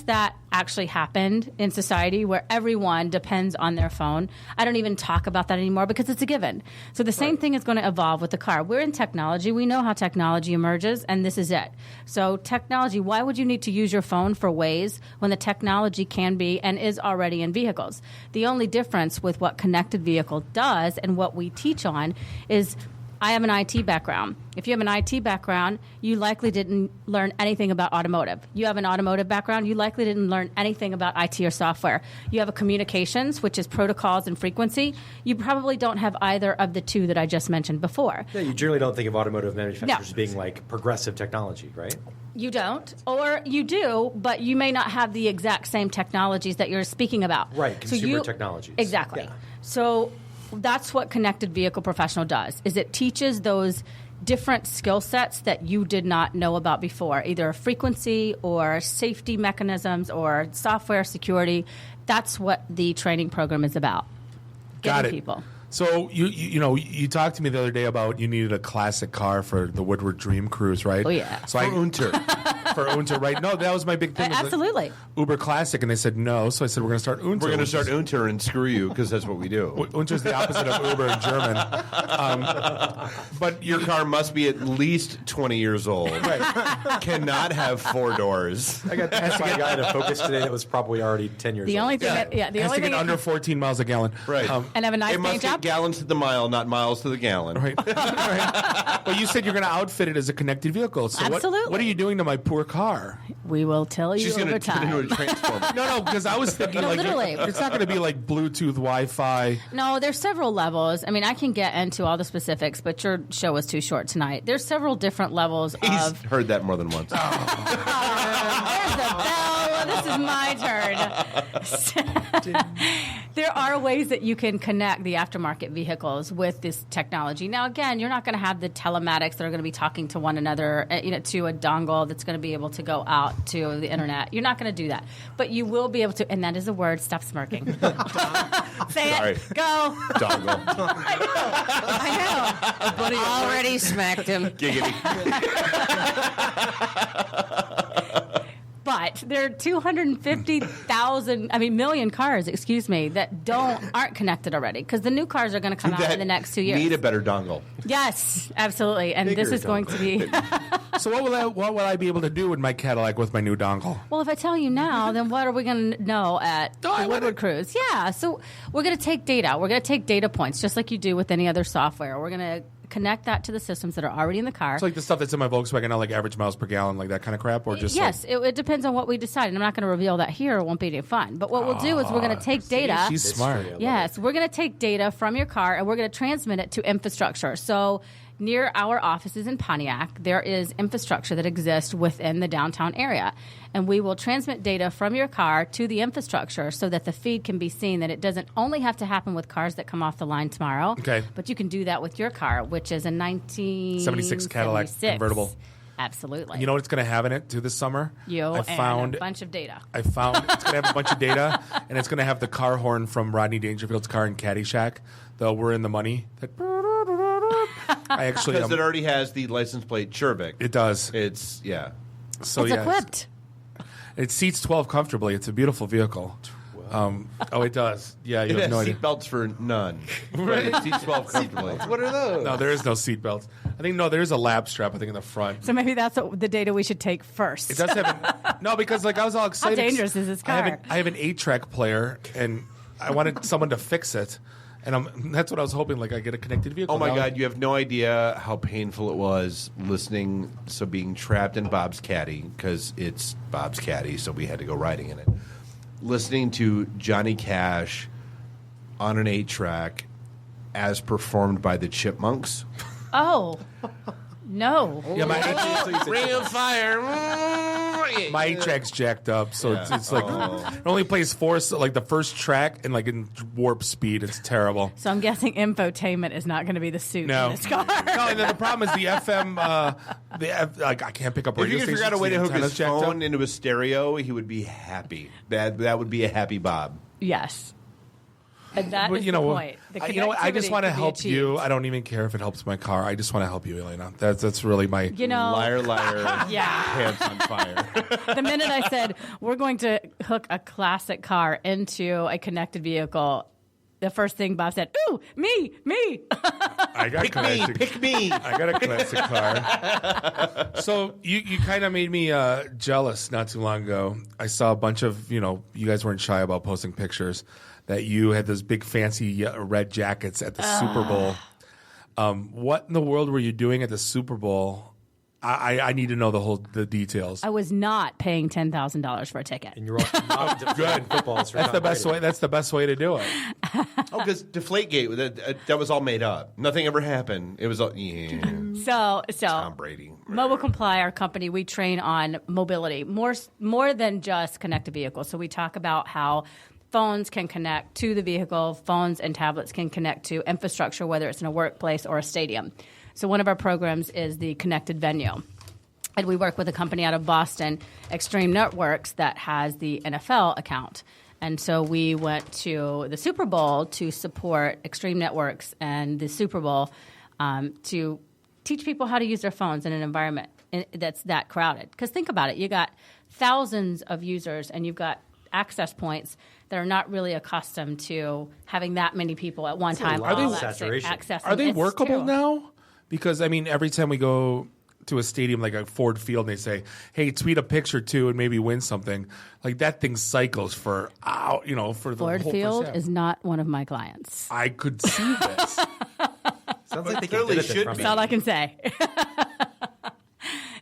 that actually happened in society, where everyone depends on their phone, I don't even talk about that anymore because it's a given. So the same thing is going to evolve with the car. We're in technology. We know how technology emerges, and this is it. So technology. Why would you need to use your phone for Waze when the technology can be and is already in vehicles? The only difference with what connected vehicle does and what we teach on is, I have an IT background. If you have an IT background, you likely didn't learn anything about automotive. You have an automotive background, you likely didn't learn anything about IT or software. You have a communications, which is protocols and frequency. You probably don't have either of the two that I just mentioned before. Yeah, you generally don't think of automotive manufacturers No. as being like progressive technology, right? You don't, or you do, but you may not have the exact same technologies that you're speaking about. Right, consumer technologies. Exactly. Yeah. So that's what Connected Vehicle Professional does, is it teaches those different skill sets that you did not know about before, either frequency or safety mechanisms or software security. That's what the training program is about. Got Getting it. people. So you talked to me the other day about you needed a classic car for the Woodward Dream Cruise, right? Oh, yeah. So For Unter. For Unter, right? No, that was my big thing. Absolutely. Uber Classic, and they said no. So I said we're going to start Unter. We're going to which start is- Unter and screw you because that's what we do. Unter's the opposite of Uber in German. But your car must be at least 20 years old. Right. Cannot have 4 doors. I got passed by a guy in a Focus today that was probably already 10 years The old. only thing that, the It has only to thing get under 14 miles a gallon. Right. and have a nice It must paint get job. gallons to the mile, not miles to the gallon. Right. But you said you're going to outfit it as a connected vehicle. So Absolutely. What are you doing to my poor car? We will tell you She's going over to turn into a time. transformer. No, because I was thinking No, like literally. it's not going to be like Bluetooth, Wi-Fi. No, there's several levels. I mean, I can get into all the specifics, but your show was too short tonight. There's several different levels He's of. heard that more than once. There's the bell. This is my turn. There are ways that you can connect the aftermarket vehicles with this technology. Now, again, you're not going to have the telematics that are going to be talking to one another, to a dongle that's going to be able to go out to the internet. You're not going to do that. But you will be able to, and that is a word, stop smirking. Say Sorry. it. Go. Dongle. I know. Buddy already smacked him. Giggity. But there are 250,000, million cars, that aren't connected already, because the new cars are going to come out in the next 2 years. Need a better dongle. Yes, absolutely. And Bigger this is going to be. So what will I be able to do with my Cadillac with my new dongle? Well, if I tell you now, then what are we going to know at the Woodward Cruise? Yeah, so we're going to take data. We're going to take data points, just like you do with any other software. We're going to connect that to the systems that are already in the car. It's like the stuff that's in my Volkswagen now, like average miles per gallon, like that kind of crap, or just yes, it depends on what we decide. And I'm not going to reveal that here. It won't be any fun. But what we'll do is we're going to take data. She's smart. Yes, we're going to take data from your car and we're going to transmit it to infrastructure. So near our offices in Pontiac, there is infrastructure that exists within the downtown area. And we will transmit data from your car to the infrastructure so that the feed can be seen, that it doesn't only have to happen with cars that come off the line tomorrow. Okay. But you can do that with your car, which is a 1976 Cadillac convertible. Absolutely. You know what it's going to have in it too this summer? A bunch of data. I found it's going to have a bunch of data, and it's going to have the car horn from Rodney Dangerfield's car in Caddyshack. Though we're in the money. I actually Because it already has the license plate Churbic. It does. It's So it's equipped. It seats 12 comfortably. It's a beautiful vehicle. It does. Yeah, you It have has no idea. seat belts for none. But it seats 12 comfortably. What are those? No, there is no seat belts. I think there is a lap strap. I think in the front. So maybe that's the data we should take first. It does have no, because I was all How excited. dangerous is this car? I have an 8-track player, and I wanted someone to fix it, and that's what I was hoping. Like I get a connected vehicle. Oh my Now- God! You have no idea how painful it was listening. So being trapped in Bob's Caddy, because it's Bob's Caddy, so we had to go riding in it. Listening to Johnny Cash on an 8-track as performed by the Chipmunks. Oh, no. Yeah, my Ring of Fire. My 8-track's jacked up, so it's like it only plays like the first track and like in warp speed. It's terrible. So I'm guessing infotainment is not going to be the suit in this car. No, and then the problem is the FM. Like I can't pick up If radio you could stations. figure out a way to hook antenna's his jacked up. phone into a stereo, he would be happy. That would be a happy Bob. Yes. And that But is the point. The what? I just connectivity want to can be help achieved. you. I don't even care if it helps my car. I just want to help you, Elaina. That's really my liar, Yeah. pants on fire. The minute I said we're going to hook a classic car into a connected vehicle, the first thing Bob said, "Ooh, me." I got pick me. I got a classic car. So you kind of made me jealous not too long ago. I saw a bunch of you guys weren't shy about posting pictures that you had those big fancy red jackets at the Super Bowl. What in the world were you doing at the Super Bowl? I need to know the details. I was not paying $10,000 for a ticket. And you're all good football. That's the best way. That's the best way to do it. Because Deflategate, that was all made up. Nothing ever happened. It was all So Tom Brady. Mobile Comply, our company, we train on mobility more than just connected vehicles. So we talk about how phones can connect to the vehicle, phones and tablets can connect to infrastructure, whether it's in a workplace or a stadium. So one of our programs is the Connected Venue. And we work with a company out of Boston, Extreme Networks, that has the NFL account. And so we went to the Super Bowl to support Extreme Networks and the Super Bowl to teach people how to use their phones in an environment that's that crowded. Because think about it. You got thousands of users and you've got access points that are not really accustomed to having that many people at one time. Are they accessing. Are they It's workable true. now? Because I mean, every time we go to a stadium like a Ford Field, and they say, "Hey, tweet a picture too, and maybe win something." Like that thing cycles for for the Ford whole Field first half. is not one of my clients. I could see this. Sounds like they clearly can should That's all I can say.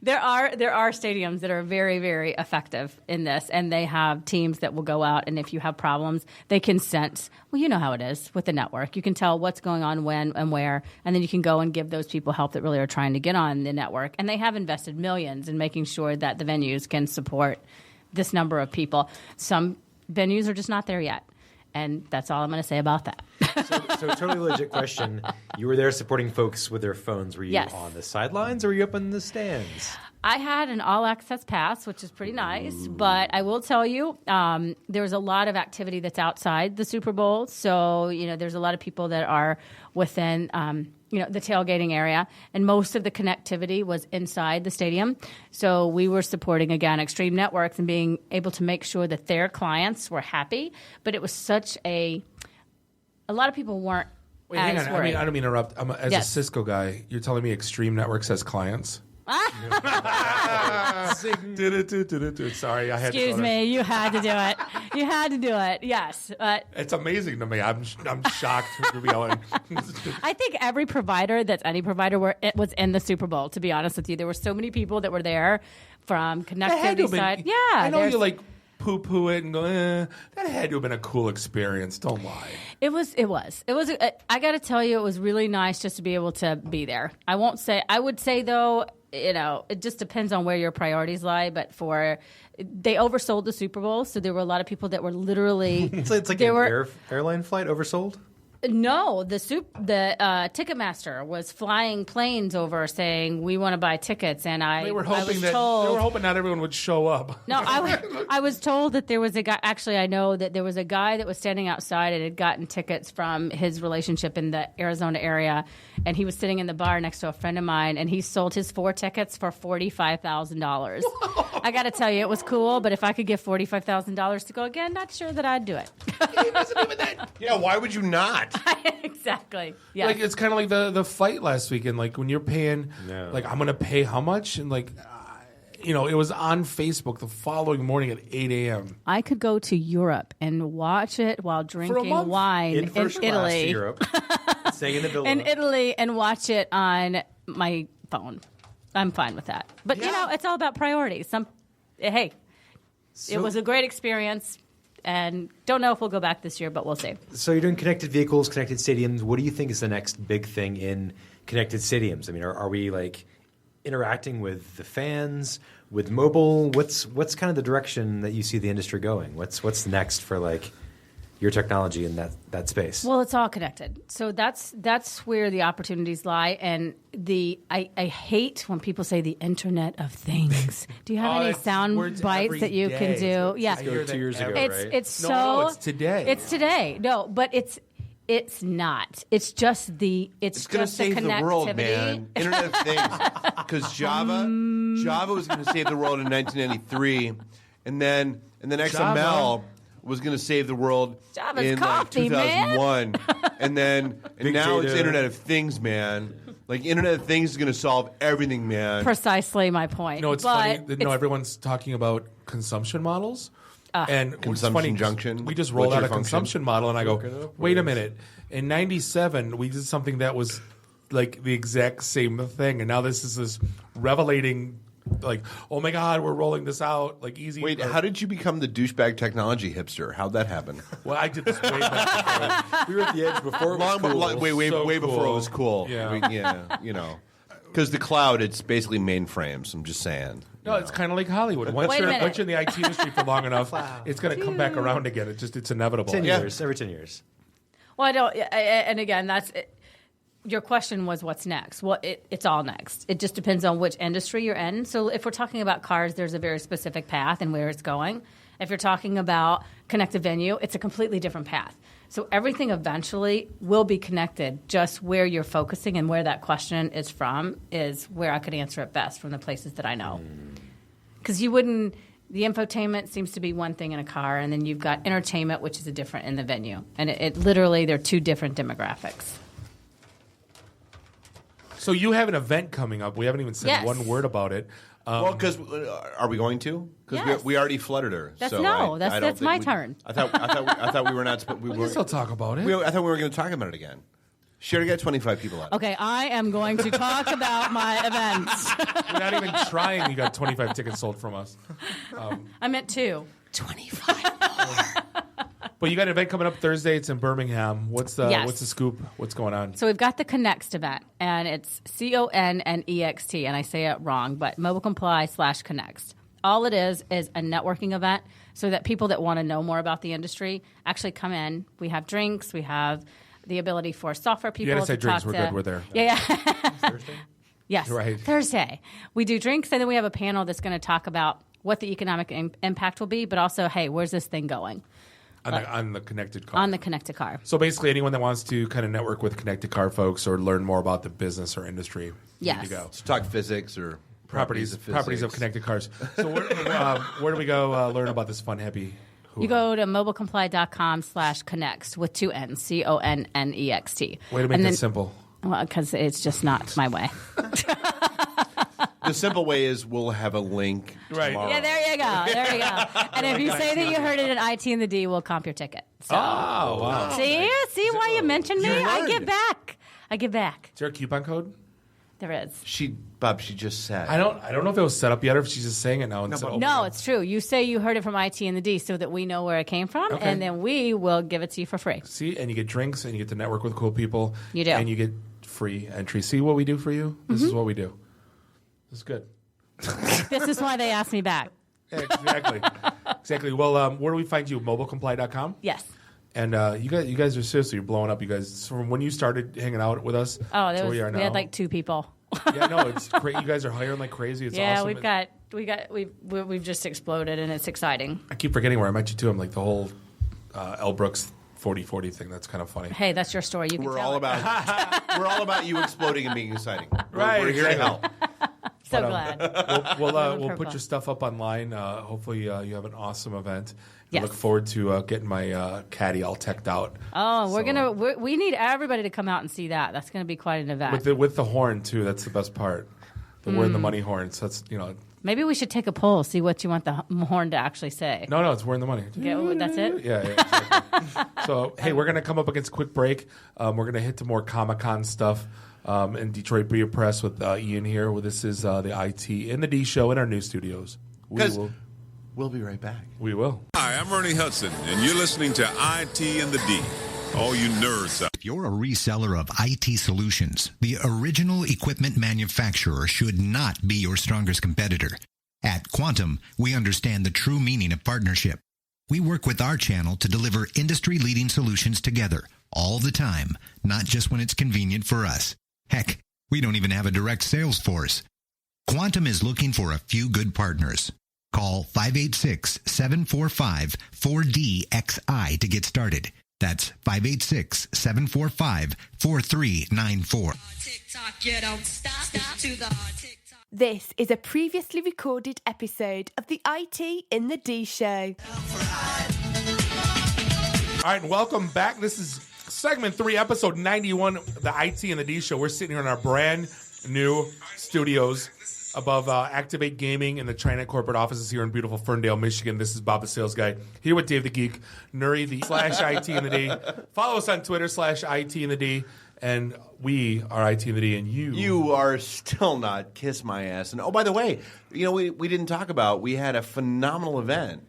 There are stadiums that are very, very effective in this, and they have teams that will go out, and if you have problems, they can sense, well, you know how it is with the network. You can tell what's going on when and where, and then you can go and give those people help that really are trying to get on the network. And they have invested millions in making sure that the venues can support this number of people. Some venues are just not there yet, and that's all I'm going to say about that. So totally legit question. You were there supporting folks with their phones. Were you Yes. on the sidelines or were you up in the stands? I had an all-access pass, which is pretty nice, but I will tell you there's a lot of activity that's outside the Super Bowl. So, there's a lot of people that are within, the tailgating area, and most of the connectivity was inside the stadium. So we were supporting, again, Extreme Networks and being able to make sure that their clients were happy, but it was such a lot of people weren't Wait, hang as on. worried. I don't mean to interrupt. As Yes. a Cisco guy, you're telling me Extreme Networks has clients? Sorry, I had to Excuse throw that. me, you had to do it. You had to do it, yes. But It's amazing to me. I'm shocked to be honest. I think every provider that's any provider it was in the Super Bowl, to be honest with you. There were so many people that were there from connectivity side. Yeah. I know there's- you like poo-poo it and go, that had to have been a cool experience. Don't lie. It was. I got to tell you, it was really nice just to be able to be there. I would say though, it just depends on where your priorities lie. But they oversold the Super Bowl, so there were a lot of people that were literally. It's like an airline flight oversold? No, the Ticketmaster was flying planes over saying we want to buy tickets, and They were I hoping was told, they were hoping not everyone would show up. No, I was told that there was a guy. Actually, I know that there was a guy that was standing outside and had gotten tickets from his relationship in the Arizona area, and he was sitting in the bar next to a friend of mine, and he sold his 4 tickets for $45,000. I got to tell you, it was cool, but if I could get $45,000 to go again, not sure that I'd do it. Yeah, why would you not? Exactly. Yeah. Like it's kind of like the fight last weekend. Like when you're paying, like I'm going to pay how much, and like it was on Facebook the following morning at 8 a.m. I could go to Europe and watch it while drinking month? wine in First class Italy. to Europe. Staying in the villa. In Italy and watch it on my phone. I'm fine with that. But it's all about priorities. It was a great experience, and don't know if we'll go back this year, but we'll see. So you're doing connected vehicles, connected stadiums. What do you think is the next big thing in connected stadiums? I mean, are we like interacting with the fans, with mobile? What's kind of the direction that you see the industry going? What's next for like your technology in that space? Well, it's all connected. So that's where the opportunities lie. And I hate when people say the Internet of Things. Do you have any sound bites that you can do? Yeah. 2 years ago, It's right? it's No, so it's today. It's today. No, but it's not. It's just It's going to save the world, man. Internet of Things. Because Java was going to save the world in 1993, and then XML was going to save the world Java's in coffee, like 2001, and now it's data. Internet of Things, man. Like Internet of Things is going to solve everything, man. precisely my point. No, it's But funny. That, everyone's talking about consumption models. And it's Consumption funny, junction. We just rolled What's out your a function? consumption model, and I go, wait a minute. In '97, we did something that was like the exact same thing, and now this is this revelating, like, oh my God, we're rolling this out, like easy. Wait, how did you become the douchebag technology hipster? How'd that happen? Well, I did this way back. We were at the edge before it was cool. Way So before it cool. was cool. Yeah. You know. Because the cloud, it's basically mainframes. I'm just saying. No, it's kind of like Hollywood. Once Wait a you're minute. in the IT industry for long enough, it's going to come back around again. It's inevitable. 10 years, every 10 years. Well, I don't. And again, that's your question was what's next. Well, it's all next. It just depends on which industry you're in. So if we're talking about cars, there's a very specific path and where it's going. If you're talking about connected venue, it's a completely different path. So everything eventually will be connected. Just where you're focusing and where that question is from is where I could answer it best from the places that I know. Because you wouldn't. The infotainment seems to be one thing in a car, and then you've got entertainment, which is a different in the venue. And it literally, they're two different demographics. So you have an event coming up. We haven't even said Yes. one word about it. Well, because are we going to? Because Yes. we already flooded her. That's so no. I That's don't think my we- turn. I thought we were not. We We were. can still talk about it. I thought we were going to talk about it again. She already got 25 people out. Okay, I am going to talk about my events. We're not even trying. You got 25 tickets sold from us. I meant two. 25. But you got an event coming up Thursday. It's in Birmingham. What's the scoop? What's going on? So we've got the Connext event, and it's CONNEXT, and I say it wrong, but Mobile Comply /Connext. All it is a networking event so that people that want to know more about the industry actually come in. We have drinks. We have the ability for software people You gotta to say drinks. talk We're to. good. We're there. Yeah. Thursday? Yes. Right. Thursday. We do drinks, and then we have a panel that's going to talk about what the economic impact will be, but also, hey, where's this thing going? On the connected car. On the connected car. So basically, anyone that wants to kind of network with connected car folks or learn more about the business or industry, you Yes. need to go. Let's talk physics or properties of physics. connected cars. So where do we go learn about this fun, happy? You go to mobilecomply.com /Connext with two N's, CONNEXT. Way to make it simple. Well, because it's just not my way. The simple way is we'll have a link tomorrow. Yeah, there you go. There you go. And if you say that you heard it at IT and the D, we'll comp your ticket. So. Oh, wow. See why you mentioned me? I give back. Is there a coupon code? There is. She just said. I don't know if it was set up yet or if she's just saying it now. No, it's true. You say you heard it from IT and the D so that we know where it came from, Okay. and then we will give it to you for free. See, and you get drinks, and you get to network with cool people. You do. And you get free entry. See what we do for you? This is what we do. This is good. This is why they asked me back. Exactly. Exactly. Well, where do we find you? Mobilecomply.com? Yes. And you guys are seriously blowing up. You guys, from when you started hanging out with us Oh, to where you are now. we had like 2 people. Yeah, no, it's great. You guys are hiring like crazy. It's Yeah, awesome. we've just exploded, and it's exciting. I keep forgetting where I met you too. I'm like the whole L. Brooks 40/40 thing. That's kind of funny. Hey, that's your story. You can We're tell all it. about you exploding and being exciting. Right, We're here to help. So But, glad. We'll put your stuff up online. Hopefully, you have an awesome event. Yes. I look forward to getting my caddy all teched out. Oh, we need everybody to come out and see that. That's gonna be quite an event. With the horn too. That's the best part. We're in the money horn. So that's Maybe we should take a poll, see what you want the horn to actually say. No, it's we're in the money. That's it? Yeah. Exactly. So hey, we're gonna come up against a quick break. We're gonna hit to more Comic-Con stuff. In Detroit Beer Press with Ian here. Well, this is the IT in the D show in our new studios. We'll be right back. We will. Hi, I'm Ernie Hudson, and you're listening to IT in the D. All you nerds out. If you're a reseller of IT solutions, the original equipment manufacturer should not be your strongest competitor. At Quantum, we understand the true meaning of partnership. We work with our channel to deliver industry-leading solutions together, all the time, not just when it's convenient for us. Heck, we don't even have a direct sales force. Quantum is looking for a few good partners. Call 586-745-4DXI to get started. That's 586-745-4394. This is a previously recorded episode of the IT in the D Show. All right, and welcome back. This is segment 3, episode 91 of the IT in the D Show. We're sitting here in our brand new studios above Activate Gaming in the China corporate offices here in beautiful Ferndale, Michigan. This is Bob the Sales Guy, here with Dave the Geek, Nuri the /IT in the D. Follow us on Twitter /IT in the D. And we are IT in the D, and You are still not Kiss My Ass. And, oh, by the way, we didn't talk about, we had a phenomenal event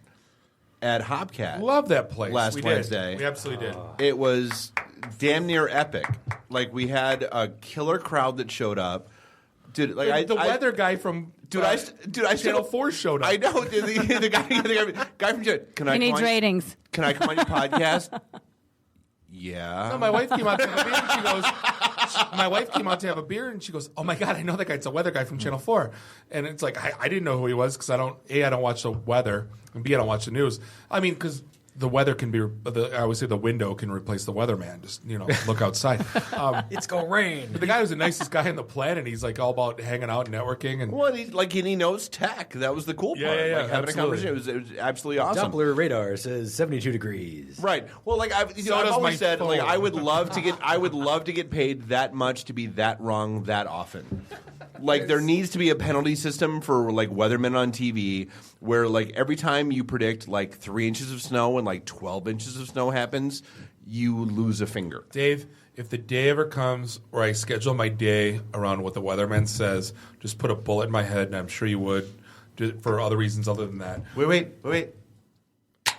at Hopcat. Love that place. Last Wednesday. We absolutely did. It was damn near epic. Like, we had a killer crowd that showed up. Dude, like the weather guy from Channel 4 showed up. I know. The guy from Channel. He needs ratings. Can I come on your podcast? Yeah. No, my wife came out to have a beer, and she goes, my wife came out to have a beer, and she goes, oh, my God, I know that guy. It's a weather guy from Channel 4. And it's like, I didn't know who he was because I don't watch the weather, and B, I don't watch the news. I mean, because the weather can be, I always say the window can replace the weatherman. Just, look outside. It's going to rain. But the guy was the nicest guy on the planet. He's like all about hanging out and networking. And he knows tech. That was the cool part. Yeah, like, having a conversation. It was absolutely awesome. Doppler radar says 72 degrees. Right. Well, I've always said, I would love to get paid that much to be that wrong that often. Like, there needs to be a penalty system for, like, weathermen on TV where, like, every time you predict, like, 3 inches of snow and, like, 12 inches of snow happens, you lose a finger. Dave, if the day ever comes where I schedule my day around what the weatherman says, just put a bullet in my head, and I'm sure you would, for other reasons other than that. Wait.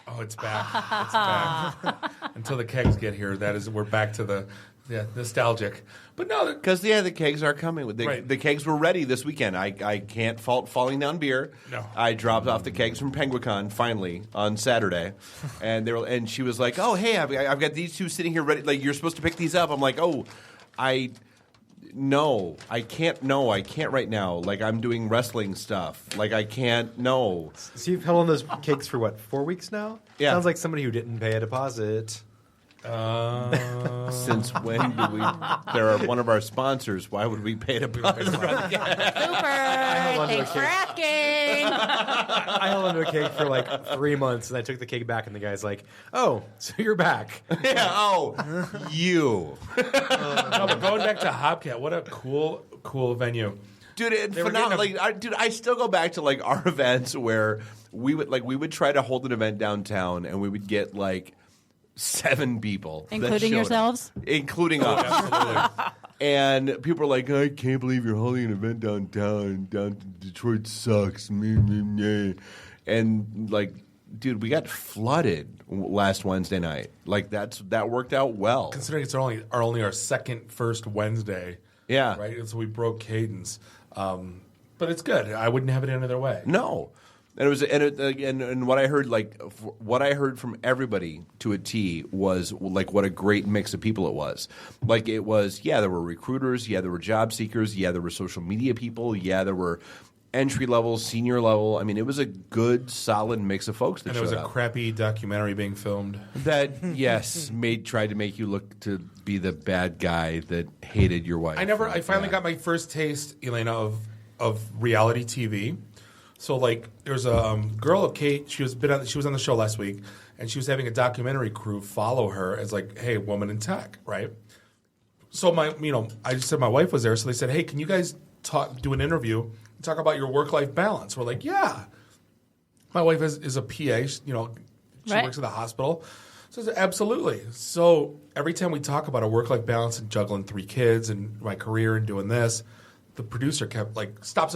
Oh, it's back. It's back. Until the kegs get here, we're back to the nostalgic. But no, because the kegs are coming. The kegs were ready this weekend. I can't fault falling down beer. No, I dropped off the kegs from Penguicon finally on Saturday, and she was like, "Oh, hey, I've got these two sitting here ready. Like, you're supposed to pick these up." I'm like, "Oh, I can't right now. Like, I'm doing wrestling stuff. Like, I can't. No." So you've held on those kegs for what, 4 weeks now? Yeah. Sounds like somebody who didn't pay a deposit. Since when do we? They're one of our sponsors. Why would we pay a deposit? Super. Thanks for asking. I held onto a cake for like 3 months, and I took the cake back, and the guy's like, "Oh, so you're back?" Yeah. Oh, you. No, but going back to Hopcat, what a cool venue. Dude, it's phenomenal. I still go back to like our events where we would try to hold an event downtown, and we would get like 7 people, including yourselves, including us. Absolutely. And people are like, "I can't believe you're holding an event downtown. Detroit sucks." And like, dude, we got flooded last Wednesday night. Like, that worked out well, considering it's only our first Wednesday. Yeah, right. So we broke cadence, but it's good. I wouldn't have it any other way. No. And it was, and what I heard, from everybody to a T was like what a great mix of people it was. Like, it was, there were recruiters, there were job seekers, there were social media people, there were entry level, senior level. I mean, it was a good, solid mix of folks that showed up. And it was a crappy documentary being filmed. That tried to make you look to be the bad guy that hated your wife. I finally got my first taste, Elaina, of reality TV. So, like, there's a girl of Kate. She was on the show last week, and she was having a documentary crew follow her as like, hey, woman in tech, right? So I just said my wife was there, so they said, hey, can you guys do an interview and talk about your work-life balance? We're like, yeah. My wife is a PA. She works at the hospital. So I said, absolutely. So every time we talk about a work-life balance and juggling 3 kids and my career and doing this, the producer kept like, stop.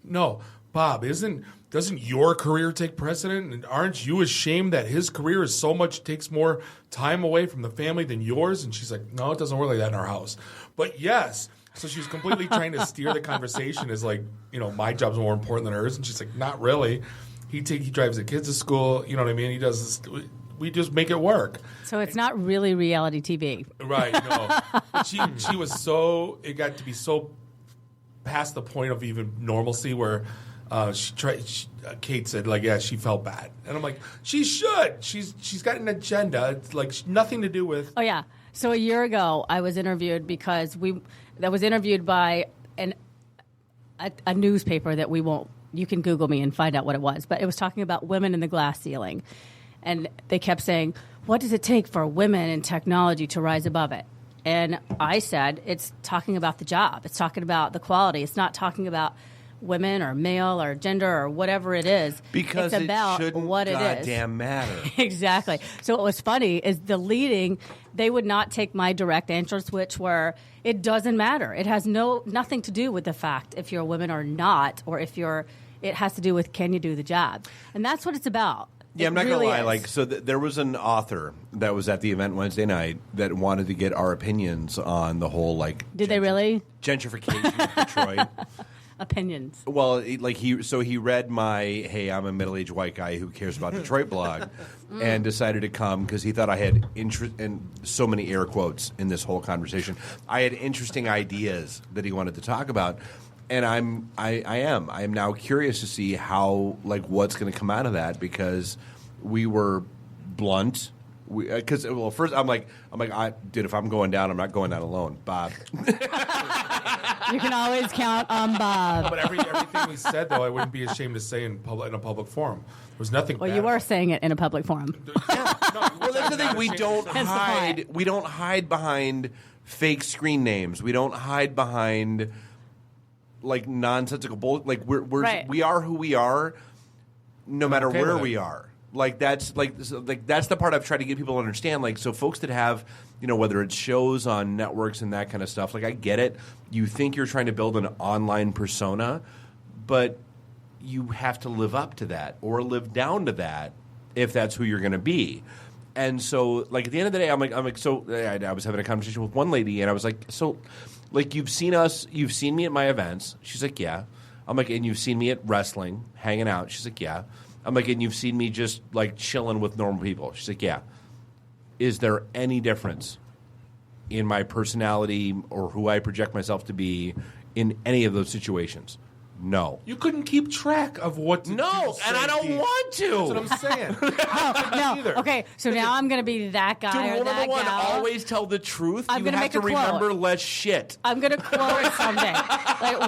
No, Bob, doesn't your career take precedent? And aren't you ashamed that his career takes more time away from the family than yours? And she's like, no, it doesn't work like that in our house. But yes. So she's completely trying to steer the conversation as like, my job's more important than hers. And she's like, not really. He drives the kids to school. You know what I mean? He does this. We just make it work. So it's not really reality TV. Right, no. She was it got to be so past the point of even normalcy where Kate said, like, yeah, she felt bad. And I'm like, she should. She's got an agenda. It's like nothing to do with. Oh, yeah. So a year ago, I was interviewed because that was interviewed by a newspaper that we won't. You can Google me and find out what it was. But it was talking about women in the glass ceiling. And they kept saying, what does it take for women in technology to rise above it? And I said, it's talking about the job. It's talking about the quality. It's not talking about women or male or gender or whatever it is. Because it's about it shouldn't what it is. goddamn matter. Exactly. So what was funny is they would not take my direct answers, which were, it doesn't matter. It has nothing to do with the fact if you're a woman or not, or it has to do with can you do the job. And that's what it's about. Yeah, I'm not really going to lie. is. There was an author that was at the event Wednesday night that wanted to get our opinions on the whole, Did they really? Gentrification of Detroit. Opinions. Well, he read my "Hey, I'm a middle-aged white guy who cares about Detroit" blog, and decided to come because he thought I had interest in so many air quotes in this whole conversation. I had interesting ideas that he wanted to talk about. And I am now curious to see how what's going to come out of that, because we were blunt. First I'm like, dude, if I'm going down, I'm not going down alone, Bob. You can always count on Bob. But everything we said, though, I wouldn't be ashamed to say in a public forum. There was nothing. Well, bad. You were saying it in a public forum. Well, that's the thing. We don't hide. We don't hide behind fake screen names. We don't hide behind nonsensical bull. We are who we are, no matter where we are. That's the part I've tried to get people to understand. So folks that have, whether it's shows on networks and that kind of stuff, I get it. You think you're trying to build an online persona, but you have to live up to that or live down to that if that's who you're going to be. And so, at the end of the day, I was having a conversation with one lady, and I was like, so. You've seen me at my events. She's like, yeah. I'm like, and you've seen me at wrestling, hanging out. She's like, yeah. I'm like, and you've seen me just chilling with normal people. She's like, yeah. Is there any difference in my personality or who I project myself to be in any of those situations? No. You couldn't keep track of what to do. No, and I don't want to. That's what I'm saying. No. Okay, so now I'm going to be that guy or that number one, gal. Always tell the truth. I'm you gonna have make to a quote. remember less shit. I'm going to quote something.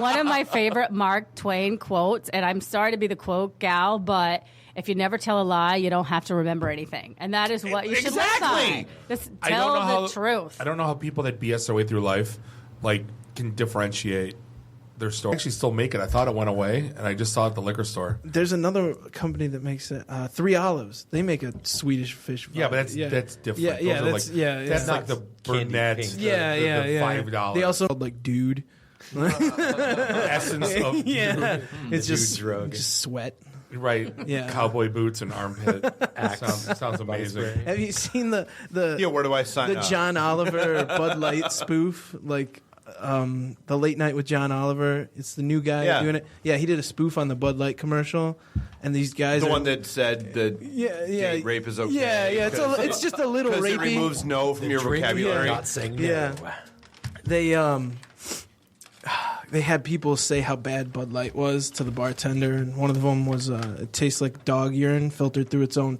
One of my favorite Mark Twain quotes, and I'm sorry to be the quote gal, but if you never tell a lie, you don't have to remember anything. And that is what you should live by. Just tell the truth. I don't know how people that BS their way through life can differentiate their store. I actually still make it. I thought it went away, and I just saw it at the liquor store. There's another company that makes it. Three Olives. They make a Swedish fish. Yeah, but that's different. That's not the Burnett. The $5. They also dude. Essence of dude. It's just drug. Just sweat. Right. Yeah. Cowboy boots and armpit. Sounds amazing. Have you seen the where do I sign up? John Oliver Bud Light spoof? The Late Night with John Oliver. It's the new guy doing it. Yeah, he did a spoof on the Bud Light commercial, and these guys. The one that said that date rape is okay. Yeah. It's just a little rapey. It removes no from your vocabulary. Not saying no. Yeah. They had people say how bad Bud Light was to the bartender, and one of them was it tastes like dog urine filtered through its own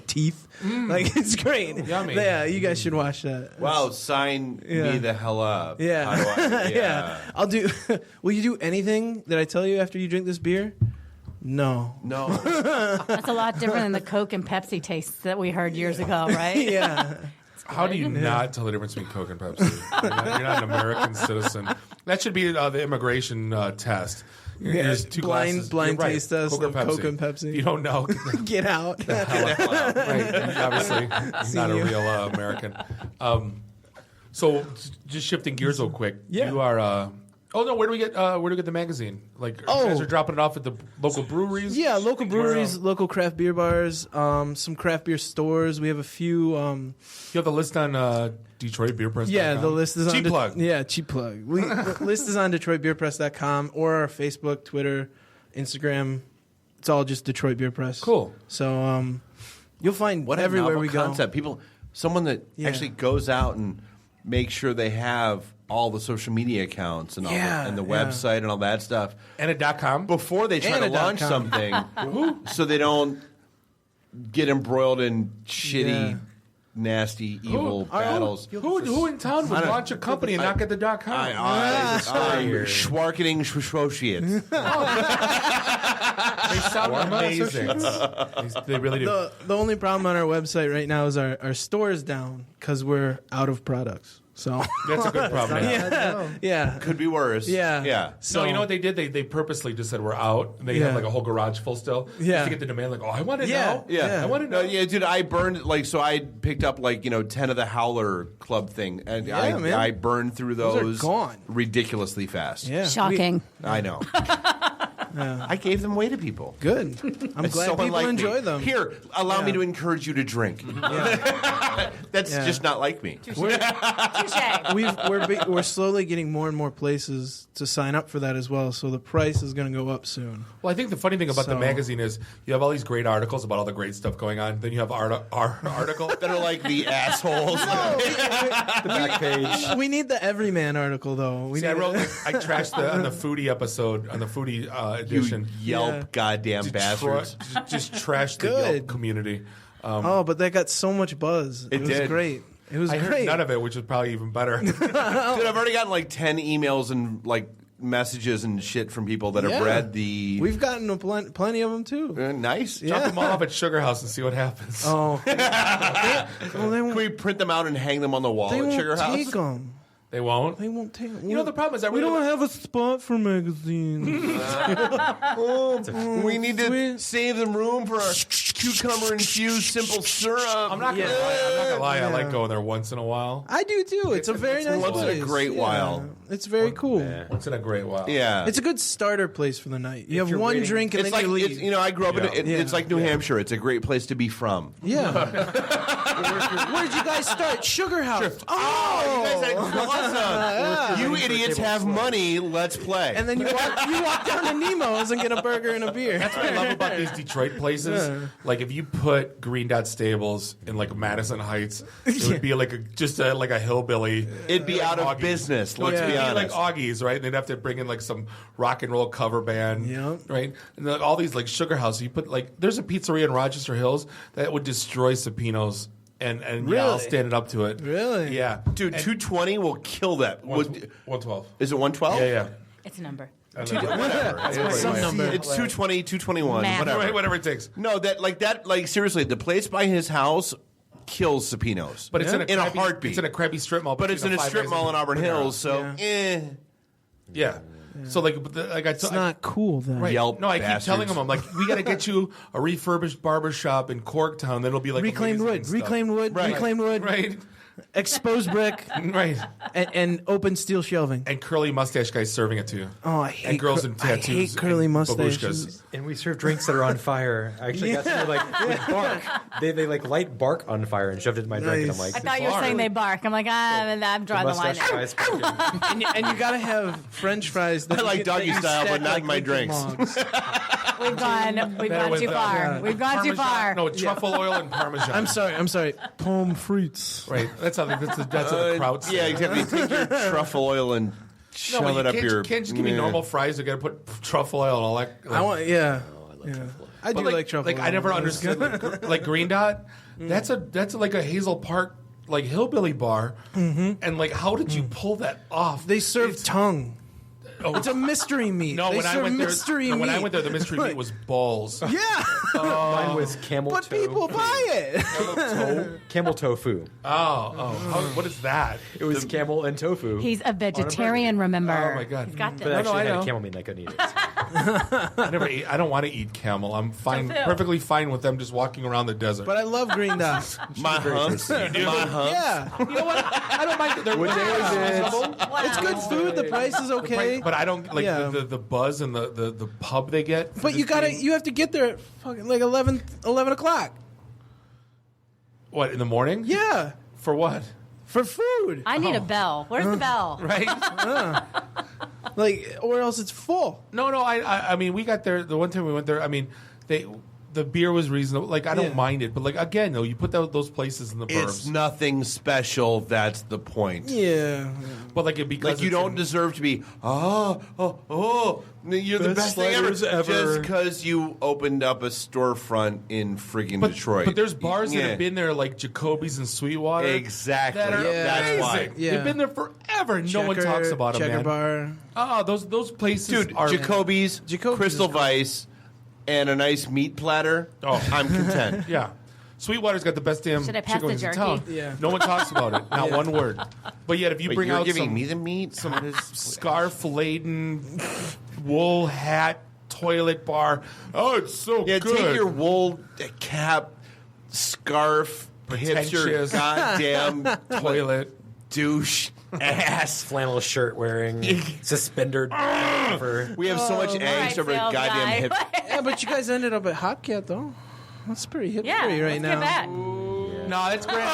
teeth. It's great. Yummy. Yeah, you guys should watch that. Wow, sign me the hell up. Yeah. How do I, yeah. I'll do. Will you do anything that I tell you after you drink this beer? No. That's a lot different than the Coke and Pepsi tastes that we heard years ago, right? Yeah. How do you not tell the difference between Coke and Pepsi? You're not an American citizen. That should be the immigration test. There's two blind taste test of Coke and Pepsi. You don't know. Get out. The hell out. Right. Obviously, you're not a real American. So, just shifting gears real quick. Yeah. You are Oh no, where do we get the magazine? Like, you guys are dropping it off at the local breweries? Yeah, local breweries, local craft beer bars, some craft beer stores. We have a few. You have the list on DetroitBeerPress.com. Yeah, the list is cheap on plug. Yeah, cheap plug. The list is on DetroitBeerPress.com or our Facebook, Twitter, Instagram. It's all just Detroit Beer Press. Cool. So you'll find What everywhere a novel we concept. Someone that actually goes out and makes sure they have all the social media accounts and all and the website and all that stuff. And a .com? Before they try to launch something so they don't get embroiled in shitty, nasty, evil battles. Who in town would launch a company and not get the .com? Schwarketing Associates. They sound amazing. They really do. The only problem on our website right now is our store is down because we're out of products. So that's a good problem. Yeah. Could be worse. So no, you know what they did? They purposely just said we're out. And they had like a whole garage full still. Just to get the demand. Like, I want to know. I want to know. Yeah, dude, I burned so I picked up 10 of the Howler Club thing, and I burned through those are gone. ridiculously fast. Yeah. Shocking. I know. I gave them away to people. Good. I'm glad people enjoy them. Here, allow me to encourage you to drink. That's just not like me. We're slowly getting more and more places to sign up for that as well, so the price is going to go up soon. Well, I think the funny thing about the magazine is you have all these great articles about all the great stuff going on. Then you have our article that are like the assholes. The back page. We need the everyman article though. I trashed on the foodie episode on the foodie edition. You Yelp goddamn bastards. Just trashed the Yelp community. But that got so much buzz. It was did. Great. It was I great. heard none of it, which was probably even better. Dude, I've already gotten 10 emails and messages and shit from people that have read the. We've gotten plenty of them too. Nice. Drop them all off at Sugar House and see what happens. Oh. Can we print them out and hang them on the wall at Sugar House? Take them. They won't? They won't take them. You know, the problem is that we don't have a spot for magazines. We need to save them room for a cucumber-infused simple syrup. I'm not going to lie. I like going there once in a while. I do too. It's a very nice place. Once in a great while. It's very cool. Once in a great while. Yeah. It's a good starter place for the night. You have one drink and then you leave. I grew up in it's like New Hampshire. It's a great place to be from. Yeah. Where did you guys start? Sugar House. Sure. Oh, you guys are awesome. You idiots have money. Let's play. And then you walk down to Nemo's and get a burger and a beer. That's what I love about these Detroit places. Yeah. Like if you put Green Dot Stables in Madison Heights, it would be just a hillbilly. It'd be out of business. Let's be honest. Like Augie's, right? And they'd have to bring in some rock and roll cover band, right? And all these Sugar House. You put there's a pizzeria in Rochester Hills that would destroy Sapinos. And really? I'll stand it up to it. Really? Yeah. Dude, 220 will kill that. 112. Is it 112? Yeah. It's a number. Whatever. Some number. It's 220, 221, whatever it takes. No, seriously, the place by his house kills Sapinos. But it's in a heartbeat. It's in a crappy strip mall. But it's in a strip mall in Auburn Hills, so Yeah. So it's not cool then. Right. Yelp no, I keep bastards. telling them, I'm like, we got to get you a refurbished barber shop in Corktown. That'll be reclaimed wood, reclaimed wood, right? Exposed brick, right? And open steel shelving, and curly mustache guys serving it to you. Oh, I hate and girls in tattoos. I hate curly mustaches. Babushkas. And we serve drinks that are on fire. I actually got some with bark. They light bark on fire and shoved it in my drink. And I'm like, I thought you were saying they bark. I'm like, I'm drawing the line there. and you gotta have French fries. I like doggy style, but not in my drinks. We've gone too far. We've gone too far. No, truffle oil and Parmesan. I'm sorry. Pommes frites. Right. That's how the Kraut. Yeah, exactly. Take your truffle oil and shove it up your. Can't just give me normal fries. You got to put truffle oil and all that. I want. I do like truffle oil. I never understood Green Dot. That's a Hazel Park hillbilly bar. Mm-hmm. And how did you pull that off? They serve tongue. Oh. It's a mystery meat. No, when I went there, the mystery meat was balls. Yeah. Mine was camel toe. But people buy it. Camel tofu. What is that? It was camel and tofu. He's a vegetarian, remember? Oh my god. He's got this. But actually, I I had know. a camel meat and I couldn't eat it. I don't want to eat camel. I'm fine, perfectly fine with them just walking around the desert. But I love green dot. My humps. You do? My humps. Yeah. You know what? I don't mind. They're reasonable. It's good food. The price is okay. But I don't like the buzz and the pub they get. But you have to get there at fucking like 11 o'clock. What, in the morning? Yeah. For what? For food. I need a bell. Where's the bell? Right? Like, or else it's full. No. I mean, we got there the one time we went there. I mean, the beer was reasonable. Like, I don't mind it, but like again, though, you put those places in the burbs. It's nothing special. That's the point. Yeah. But like, because you don't deserve to be. You're the best thing ever. Just because you opened up a storefront in freaking Detroit. But there's bars that have been there, like Jacoby's and Sweetwater. Exactly. That are That's amazing. why. Yeah. They've been there forever. No one talks about them, Checker man. Bar. Those places, dude. are Jacoby's Crystal Vice, and a nice meat platter. Oh, I'm content. Yeah. Sweetwater's got the best damn Should I pass chicken the wings in jerky? town. Yeah. No one talks about it. Not one word. But yet, if you bring you're out giving some me the meat, some scarf-laden wool hat toilet bar, it's so good. Take your wool cap, scarf, hipster, goddamn toilet douche ass flannel shirt wearing, suspender. We have so much angst over goddamn hip. Yeah, but you guys ended up at Hopcat though. That's pretty hip for you right now. That. No, it's Grand.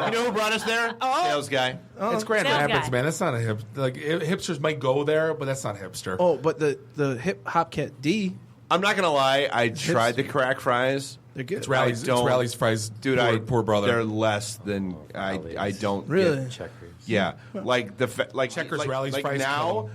You know who brought us there? Sales guy. It's Grand Sales Rapids, guy. man. That's not a hip. Like hipsters might go there, but that's not hipster. Oh, but the hip Hopcat D. I'm not gonna lie. I tried the crack fries. They're good. It's Rally's fries, dude. Poor brother. They're less than I don't really. Checkers. Yeah, like Checkers, Rally's like fries. now.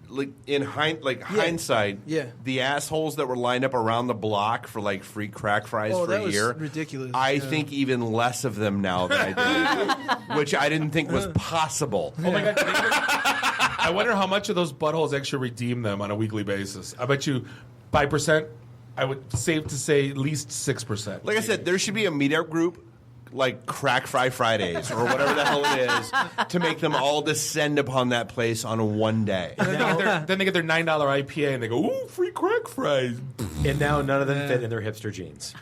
Like in hindsight, the assholes that were lined up around the block for like free crack fries for that a was year, ridiculous. I think even less of them now than I did, which I didn't think was possible. Oh my god! I wonder how much of those buttholes actually redeem them on a weekly basis. I bet you 5%. I would safe to say at least 6%. Like I said, there should be a meetup group like Crack Fry Fridays or whatever the hell it is to make them all descend upon that place on one day. Then they get their $9 IPA and they go, ooh, free crack fries. And now none of them fit in their hipster jeans.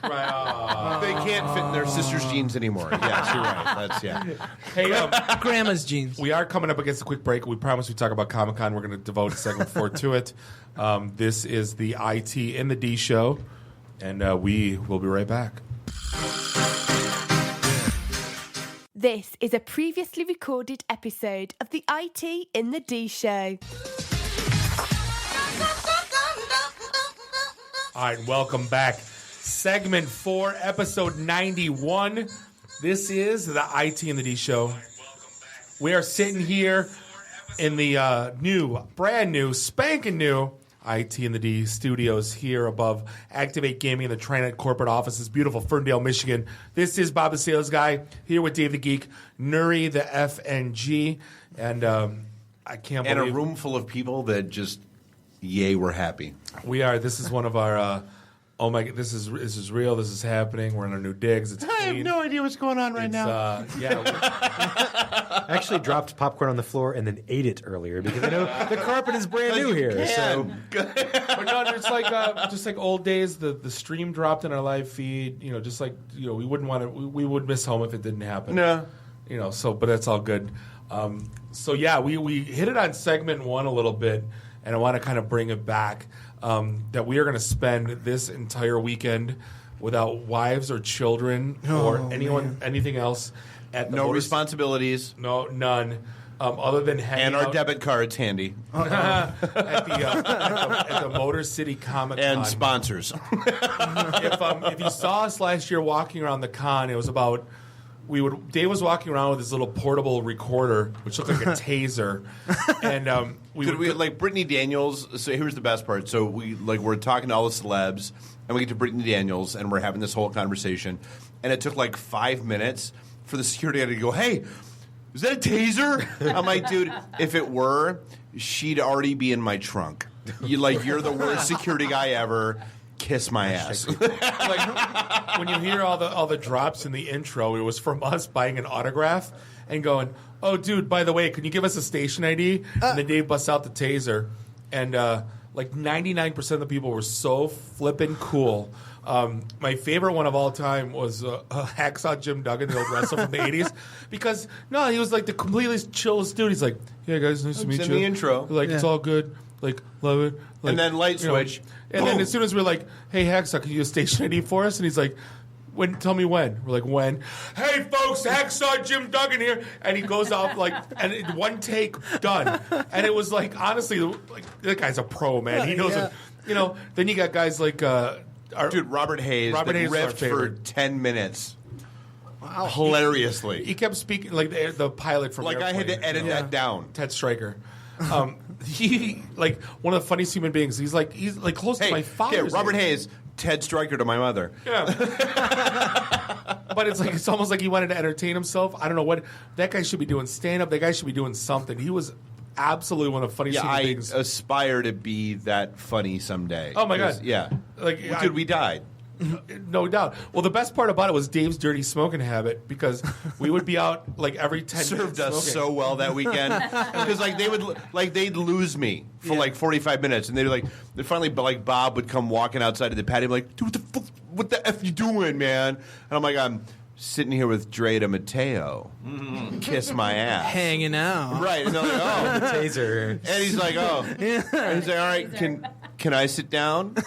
Right. They can't fit in their sister's jeans anymore. Yes, you're right. That's Hey, grandma's jeans. We are coming up against a quick break. We promised we'd talk about Comic-Con. We're going to devote segment 4 to it. This is the IT in the D show, and we will be right back. This is a previously recorded episode of the IT in the D show. All right, welcome back. Segment 4, episode 91. This is the IT in the D show. We are sitting here in the brand new, spanking new IT in the D studios here above Activate Gaming in the Trinet corporate offices, beautiful Ferndale, Michigan. This is Bob the Sales Guy here with Dave the Geek, Nuri the FNG, and I can't believe... And a room full of people that just, we're happy. We are. This is one of our... oh my! This is real. This is happening. We're in our new digs. It's I have no idea what's going on right now. I actually dropped popcorn on the floor and then ate it earlier because I know the carpet is brand new here. So, but no, it's like just like old days. The stream dropped in our live feed. Just like we wouldn't want to. We would miss home if it didn't happen. No, So, but that's all good. So yeah, we hit it on segment 1 a little bit, and I want to kind of bring it back. That we are going to spend this entire weekend without wives or children or anything else. At the responsibilities. No, none. Other than hanging and our out debit cards handy at the Motor City Comic-Con. And sponsors. If you saw us last year walking around the con, it was about... Dave was walking around with his little portable recorder, which looked like a taser, and like Brittany Daniels. So here's the best part. So we're talking to all the celebs, and we get to Brittany Daniels, and we're having this whole conversation, and it took like 5 minutes for the security guy to go, "Hey, is that a taser?" I'm like, dude, if it were, she'd already be in my trunk. You're the worst security guy ever. Kiss my ass. Like when you hear all the drops in the intro, it was from us buying an autograph and going, "Oh, dude, by the way, can you give us a station ID?" And then Dave busts out the taser, and like 99% of the people were so flippin' cool. My favorite one of all time was Hacksaw Jim Duggan, the old wrestler from the 80s. Because, no, he was like the completely chillest dude. He's like, yeah, guys, nice to meet you. in the intro. Like, it's all good. Like, love it. Like, And then light you know, switch. and then as soon as we're like, hey, Hacksaw, can you do a station ID for us? And he's like, tell me when. We're like, when? Hey, folks, Hacksaw Jim Duggan here. And he goes off like, and one take, done. And it was like, honestly, like that guy's a pro, man. He knows it. You know, then you got guys like... Dude, Robert Hayes that is our riffed for favorite. 10 minutes. Wow. Hilariously. He kept speaking like the pilot from Like I had to Airplane. edit that down. Ted Stryker. He like one of the funniest human beings. He's like close to my father's Robert age. Hayes, Ted Stryker to my mother. Yeah. But it's almost like he wanted to entertain himself. I don't know what that guy should be doing. Stand up. That guy should be doing something. He was absolutely one of the funniest human I beings. aspire to be that funny someday. Oh my God. Yeah. Like, Dude, we died. No doubt. Well, the best part about it was Dave's dirty smoking habit because we would be out like every 10 Served minutes us smoking. so well that weekend because they'd lose me for like 45 minutes and they'd finally like Bob would come walking outside of the patio like, dude, what the f you doing, man? And I'm like, I'm sitting here with Dre de Mateo, kiss my ass, Hanging out. right? And they're like, oh, The taser. and he's like, oh, and he's like, all right, can I sit down? Can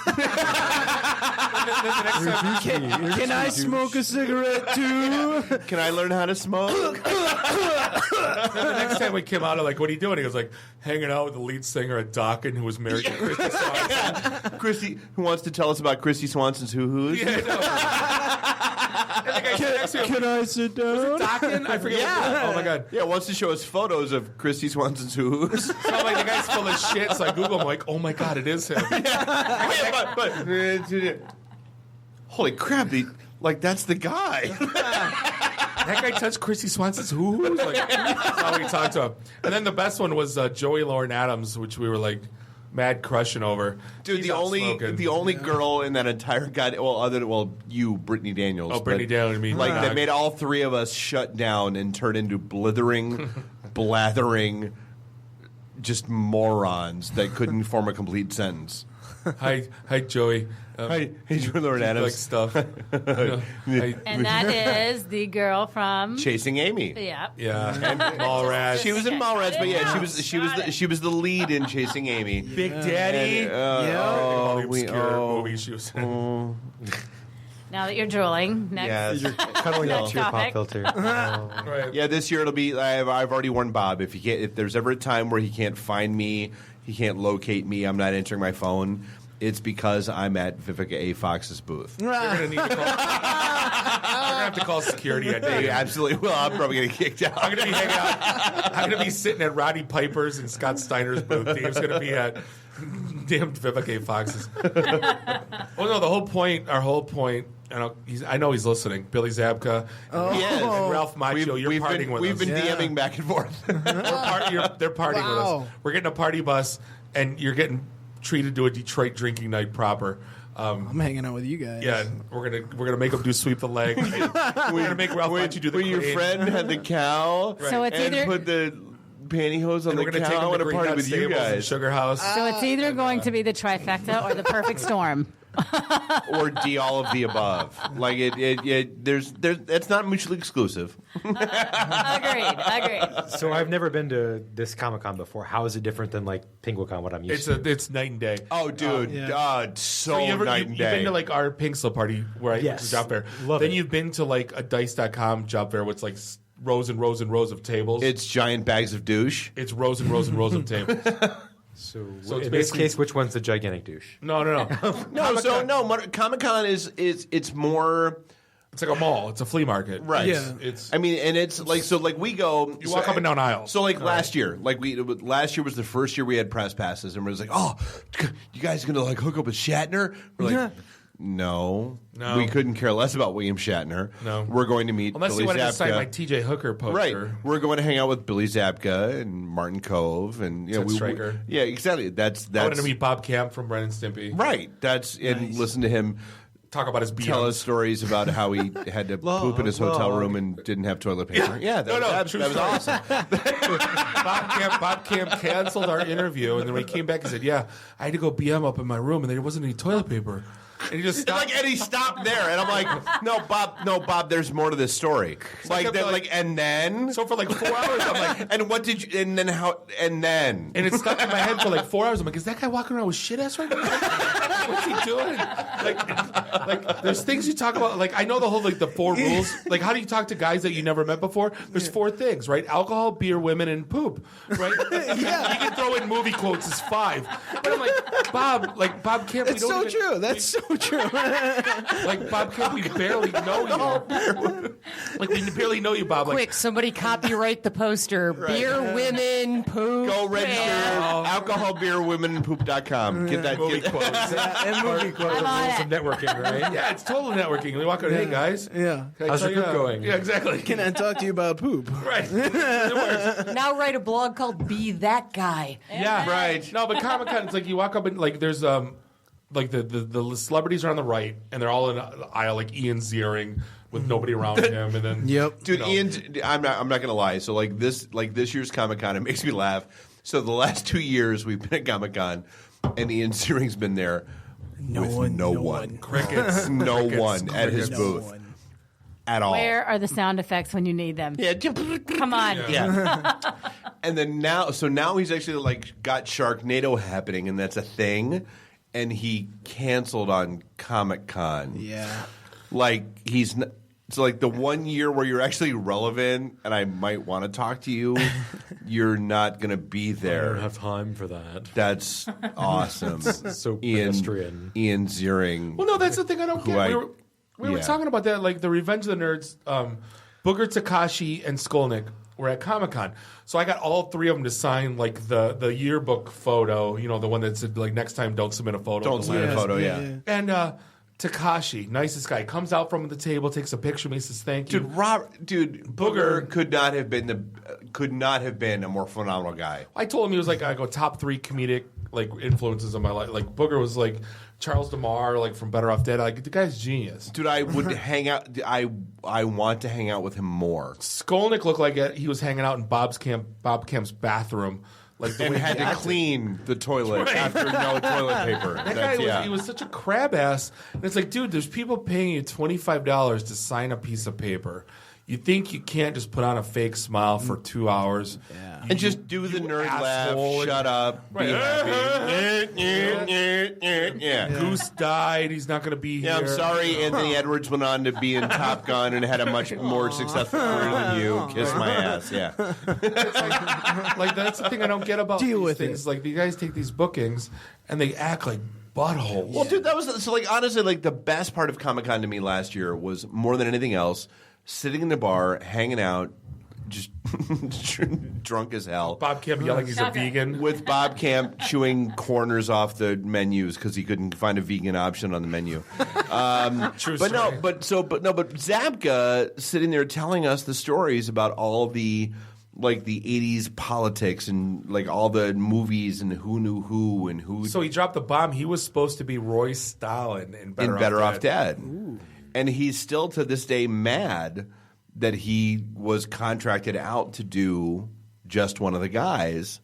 I smoke a cigarette too? Can I learn how to smoke? The next time we came out, I'm like, what are you doing? He goes like, hanging out with the lead singer at Dokken who was married to Christy Swanson. Christy, who wants to tell us about Christy Swanson's hoo-hoos? Yeah, Can I sit down? Dokken? I forget. Oh my God. Yeah, wants to show us photos of Christy Swanson's hoo-hoos. So I'm like, the guy's full of shit. So I Google him, like, oh my God, it is him. but holy crap, that's the guy. That guy touched Christy Swanson's hoo-hoos? Like, that's how we talked to him. And then the best one was Joey Lauren Adams, which we were like mad crushing over. Dude, She's the out only smoking. girl in that entire you, Brittany Daniels. Oh, Brittany Daniels, me. Like, Right. that made all three of us shut down and turn into blithering, blathering, just morons that couldn't form a complete sentence. Hi, Joey. Hey, Joey Lauren like Adams. stuff. And that is the girl from Chasing Amy. Yeah. Yeah. And Mallrats. She was in Mallrats, but yeah, she was the lead in Chasing Amy. Big Daddy. All the obscure movie she was in. Now that you're drooling, next. Yes. You're cuddling Next up to your pop topic. filter. Right. Yeah, this year it'll be. I've already warned Bob if there's ever a time where he can't find me, he can't locate me, I'm not answering my phone. It's because I'm at Vivica A. Fox's booth. You're gonna need to call. You're gonna have to call security at You Dave. absolutely will. I'm probably gonna get kicked out. I'm gonna be hanging out. I'm gonna be sitting at Roddy Piper's and Scott Steiner's booth. Dave's gonna be at damn Vivica A. Fox's. Oh no, our whole point. I know he's listening. Billy Zabka, and Ralph Macchio. You're partying with us. We've been DMing back and forth. They're partying with us. We're getting a party bus, and you're getting treated to a Detroit drinking night proper. I'm hanging out with you guys. Yeah, we're gonna make him do sweep the leg. We're gonna make Ralph Macchio do the when your crane. friend had the cow So it's and either- put the pantyhose on And the we're gonna cow. take I him want to to party Green with Nut you Stables and guys. Sugar House. So it's either going to be the trifecta or the perfect storm. Or D, all of the above. Like there's it's not mutually exclusive. Agreed. So I've never been to this Comic-Con before. How is it different than like Penguicon, what I'm used to? It's night and day. Oh, dude, so you've night and day. You've been to like our Pink Slip party where I Yes. was a job fair. Love Then it. you've been to like a Dice.com job fair with like rows and rows and rows of tables. It's giant bags of douche. It's rows and rows and rows of tables. So it's in this basically- case, which one's the gigantic douche? No. Comic-Con it's more. It's like a mall. It's a flea market. Right. Yeah. It's I mean, and it's like we go. You walk up and down aisles. So like last year was the first year we had press passes, and we was like, oh, you guys gonna like hook up with Shatner? We're like, no, we couldn't care less about William Shatner. No. We're going to meet unless Billy you wanted Zabka. to sign my TJ Hooker poster. Right, we're going to hang out with Billy Zabka and Martin Cove and Ted Stryker. Yeah, exactly. That's I wanted to meet Bob Camp from Ren and Stimpy. right. And listen to him talk about his BMs. Tell us stories about how he had to poop in his hotel room and didn't have toilet paper. Yeah, that was awesome. Bob Camp canceled our interview, and then when he came back, he said, "Yeah, I had to go BM up in my room, and there wasn't any toilet paper." And he just stopped. And he stopped there, and I'm like, "No, Bob, there's more to this story." And then so for like 4 hours, I'm like, "And what did you? And then how? And then?" And it stuck in my head for like 4 hours. I'm like, "Is that guy walking around with shit ass right now? What's he doing?" Like, there's things you talk about. Like, I know the whole the 4 rules. Like, how do you talk to guys that you never met before? There's 4 things, right? Alcohol, beer, women, and poop, right? Yeah. You can throw in movie quotes as 5. But I'm like, Bob Camp. It's so true. That's so true. Like, Bob Camp, we barely know you. Like, we barely know you, Bob. Quick, somebody copyright the poster. Beer, women, poop. Go register alcohol, beer, women, and poop.com. Get that movie quotes. And movie quotes. Rules of networking, right? Yeah, it's total networking. We walk out, hey guys. Yeah. How's your poop going? Yeah, exactly. Can I talk to you about poop? Right. It works. Now write a blog called Be That Guy. Yeah, right. No, but Comic-Con, it's like you walk up and like there's like the celebrities are on the right and they're all in an aisle like Ian Ziering with nobody around him, and then dude, Ian, I'm not gonna lie. So like this year's Comic-Con, it makes me laugh. So the last 2 years we've been at Comic-Con, and Ian Ziering's been there with no one. Crickets. No one at his booth. At all. Where are the sound effects when you need them? Yeah. Come on. Yeah. And then now he's actually like got Sharknado happening, and that's a thing. And he canceled on Comic-Con. Yeah. Like it's like the 1 year where you're actually relevant and I might want to talk to you, you're not going to be there. I don't have time for that. That's awesome. So pedestrian. Ian Ziering. Well, no, that's the thing I don't get. We were talking about that, like the Revenge of the Nerds, Booger, Takashi, and Skolnick were at Comic-Con. So I got all 3 of them to sign like the yearbook photo, you know, the one that said like next time don't submit a photo. Don't submit a photo, yeah. And Takashi, nicest guy, comes out from the table, takes a picture, me says thank you. Booger could not have been a more phenomenal guy. I told him he was like I go top 3 comedic like influences of my life. Like Booger was like Charles DeMar, like from Better Off Dead. Like the guy's genius. Dude, I would hang out. I want to hang out with him more. Skolnick looked like he was hanging out in Bob Camp's bathroom. Like and had to clean the toilet after no toilet paper. That guy he was such a crab ass. And it's like, dude, there's people paying you $25 to sign a piece of paper. You think you can't just put on a fake smile for 2 hours and just do the nerd laugh, shut up, be happy. Yeah. Goose died. He's not going to be here. Yeah, I'm sorry. Anthony Edwards went on to be in Top Gun and had a much more successful career than you. Kiss my ass. Yeah. Like that's the thing I don't get about these things. Like the guys take these bookings and they act like buttholes. Well, dude, that was so. Like honestly, like the best part of Comic-Con to me last year was more than anything else. Sitting in the bar, hanging out, just drunk as hell. Bob Camp yelling he's a vegan. With Bob Camp chewing corners off the menus because he couldn't find a vegan option on the menu. True but story. but Zabka sitting there telling us the stories about all the like the 80s politics and like all the movies and who knew who and who. So he dropped the bomb. He was supposed to be Roy Stalin in Better Off Dead. Ooh. And he's still to this day mad that he was contracted out to do Just One of the Guys.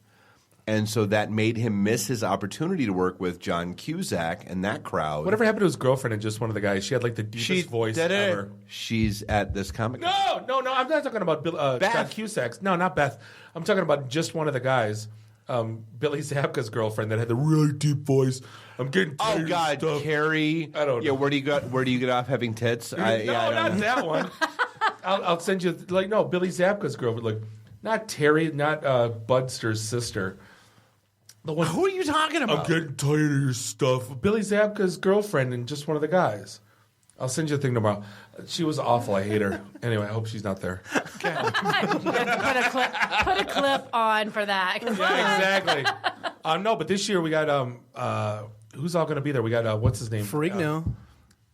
And so that made him miss his opportunity to work with John Cusack and that crowd. Whatever happened to his girlfriend and Just One of the Guys? She had like the deepest voice ever. She's at this Comic. No. I'm not talking about John Cusack's. No, not Beth. I'm talking about Just One of the Guys. Billy Zabka's girlfriend that had the really deep voice. I'm getting tired of stuff. Carrie. I don't know. Yeah, where do you get off having tits? Not that one. I'll send you Billy Zabka's girlfriend, like not Terry, not Budster's sister. The one. Who are you talking about? I'm getting tired of your stuff. Billy Zabka's girlfriend and Just One of the Guys. I'll send you a thing tomorrow. She was awful. I hate her. Anyway, I hope she's not there. You have to put a clip on for that. Yeah, exactly. No, but this year we got who's all going to be there? We got what's his name? Ferrigno.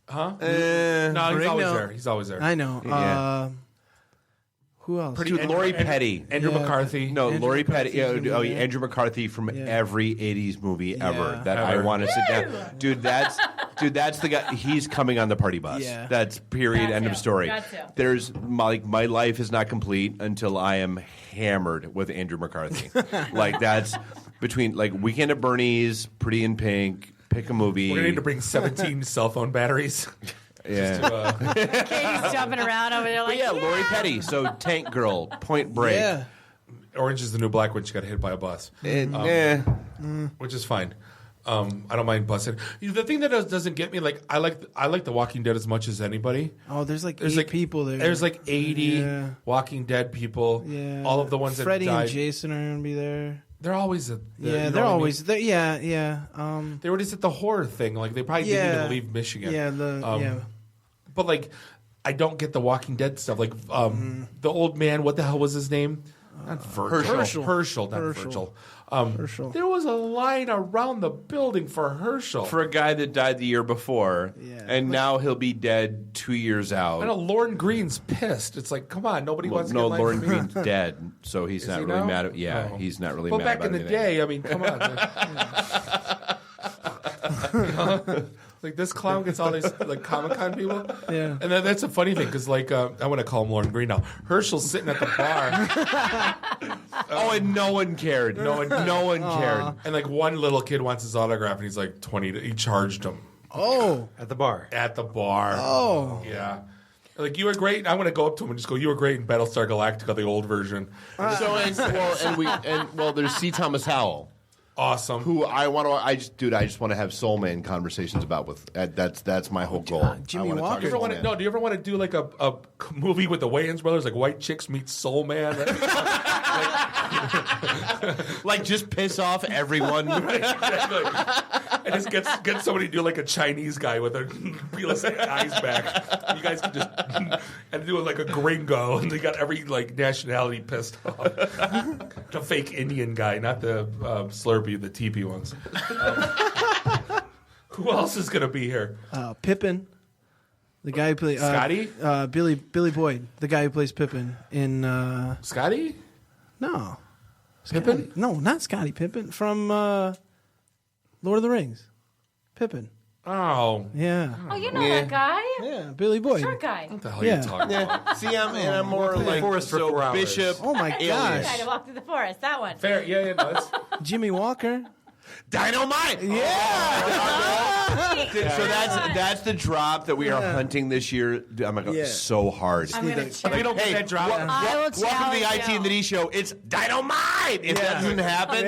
Huh? No, he's always there. He's always there. I know. Yeah. Who else? Lori Petty. Andrew McCarthy. No, Andrew Lori McCarthy. Petty. Andrew McCarthy from every 80s movie ever that I want to sit down. Dude, Dude, that's the guy. He's coming on the party bus. Yeah. That's period. End of story. Got to. There's my life is not complete until I am hammered with Andrew McCarthy. Like that's between like Weekend at Bernie's, Pretty in Pink, pick a movie. We're gonna need to bring 17 cell phone batteries. Yeah. Katie's jumping around over there like, Lori Petty. So Tank Girl, Point Break. Yeah. Orange is the New Black when she got hit by a bus. Which is fine. I don't mind busing. The thing that doesn't get me, like I like The Walking Dead as much as anybody. Oh, there's eight people there. There's like 80 Walking Dead people. Yeah. All of the ones Freddie that died. and Jason are gonna be there. They're always there. Yeah, they're always there. Yeah, yeah. They were just at the horror thing. Like they probably didn't even leave Michigan. Yeah, But like, I don't get the Walking Dead stuff. Like the old man. What the hell was his name? Not Virgil. Herschel. Not Virgil. Herschel. There was a line around the building for Herschel. For a guy that died the year before, and now he'll be dead 2 years out. I know Lauren Green's pissed. It's like, come on, nobody wants to get line Lauren from me. Green's dead, so he's not he really now? mad. He's not really mad. But back about in the anything. day, I mean, come on. Like this clown gets all these like Comic-Con people. Yeah. And then that's a funny thing because like I want to call him Lauren Green now. Herschel's sitting at the bar. And no one cared. No one cared. And like one little kid wants his autograph and he's like 20. He charged him. Oh. At the bar. Oh. Yeah. Like, you were great. I want to go up to him and just go, you were great in Battlestar Galactica, the old version. There's C. Thomas Howell. Awesome. Who I just want to have soul man conversations about with. That's my whole goal. Jimmy I wanna Walker. talk soul man. Do you ever want to do like a movie with the Wayans brothers, like White Chicks Meet Soul Man? Like just piss off everyone. Right, exactly. And just get somebody to do like a Chinese guy with their peel his eyes back. You guys can just and do it like a gringo, and they got every like nationality pissed off. The fake Indian guy, not the Slurpee, the teepee ones. Who else is gonna be here? Pippin, the guy who plays Scotty. Billy Boyd, the guy who plays Pippin in Scotty. No. Pippin? Scotty? No, not Scotty Pippin from Lord of the Rings. Pippin. Oh. Yeah. Oh, you know that guy? Yeah, Billy Boyd. Short guy. What the hell are you talking about? See, I'm more like Forest for 4 hours. Bishop. Oh my The gosh. guy to walk through the forest. That one. Fair. Yeah, no, it's Jimmy Walker. Dynamite. So that's the drop that we are hunting this year. Dude, I'm gonna go so hard. I'm gonna If they don't get that drop, I will Welcome to the challenge IT and the D show. It's dynamite. If that doesn't happen,